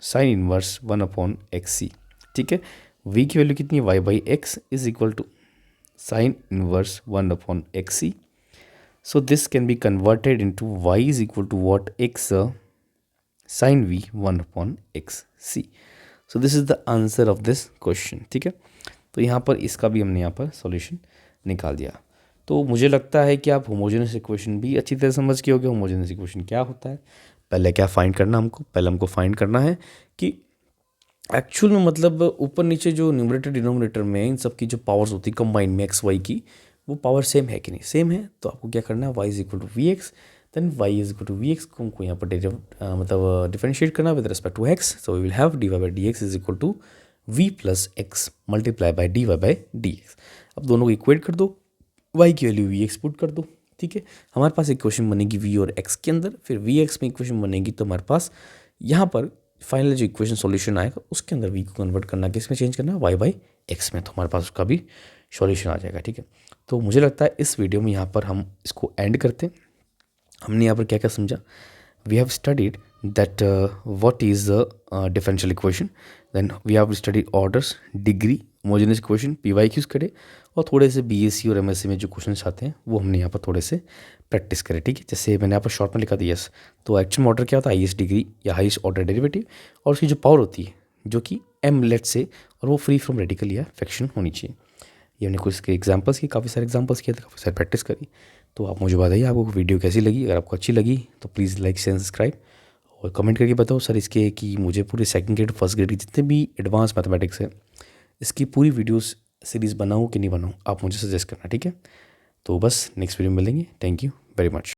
sine inverse 1 upon x c, ठीक है। v की वैल्यू कितनी है, y by x is equal to sine inverse 1 upon x c. So this can be converted into y is equal to what, x sine v 1 upon x c. So this is the answer of this question, ठीक है। तो यहाँ पर इसका भी हमने यहाँ पर सॉल्यूशन निकाल दिया। तो मुझे लगता है कि आप होमोजेनियस इक्वेशन भी अच्छी तरह समझ के होगे, होमोजेनियस इक्वेशन क्या होता है। पहले क्या फाइंड करना हमको, पहले हमको फाइंड करना है कि एक्चुअल में मतलब ऊपर नीचे जो न्यूमरेटर डिनोमिनेटर में इन सब की जो पावर्स होती है कंबाइन में एक्स वाई की, वो पावर सेम है कि नहीं, सेम है। तो आपको क्या करना है, y is equal to v x, then y is equal to v x को हमको यहाँ पर मतलब डिफरेंशिएट करना with respect to x. So we will have d y by d x is equal to v plus x multiply by d y by d x. अब दोनों को equate कर दो, वाई की वैल्यू वी एक्स पुट कर दो, ठीक है। हमारे पास इक्वेशन बनेगी वी और एक्स के अंदर, फिर वी एक्स में इक्वेशन बनेगी, तो हमारे पास यहाँ पर फाइनल जो इक्वेशन सॉल्यूशन आएगा उसके अंदर वी को कन्वर्ट करना, किस में चेंज करना है, वाई बाई एक्स में, तो हमारे पास उसका भी सॉल्यूशन आ जाएगा, ठीक है। तो मुझे लगता है इस वीडियो में यहाँ पर हम इसको एंड करते हैं। हमने यहाँ पर क्या क्या समझा, we have studied that what is the differential equation, then we have studied orders, degree, homogeneous equation, PYQs करे, और थोड़े से BSc और MSc में जो क्वेश्चन आते हैं वो हमने यहाँ पर थोड़े से प्रैक्टिस करें, ठीक है। जैसे मैंने यहाँ पर शॉर्ट में लिखा था यस, तो एक्चुअल ऑर्डर क्या होता है, हाईएस्ट डिग्री या हाईएस्ट ऑर्डर डेरिवेटिव, और उसकी जो पावर होती है जो कि m लेट से, और वो फ्री फ्रॉम रेडिकल या फ्रैक्शन होनी चाहिए। ये हमने कुछ एग्जाम्पल्स की, काफ़ी सारे एग्जाम्पल्स किए थे, काफ़ी सारी प्रैक्टिस करी। तो आप मुझे बताइए आपको वीडियो कैसी लगी, अगर आपको अच्छी लगी तो प्लीज़ लाइक शेयर सब्सक्राइब, और कमेंट करके बताओ सर इसके कि मुझे पूरे सेकंड ग्रेड फर्स्ट ग्रेड की जितने भी एडवांस मैथमेटिक्स है इसकी पूरी वीडियोस सीरीज़ बनाऊँ कि नहीं बनाऊँ, आप मुझे सजेस्ट करना, ठीक है। तो बस नेक्स्ट वीडियो में मिलेंगे, थैंक यू वेरी मच।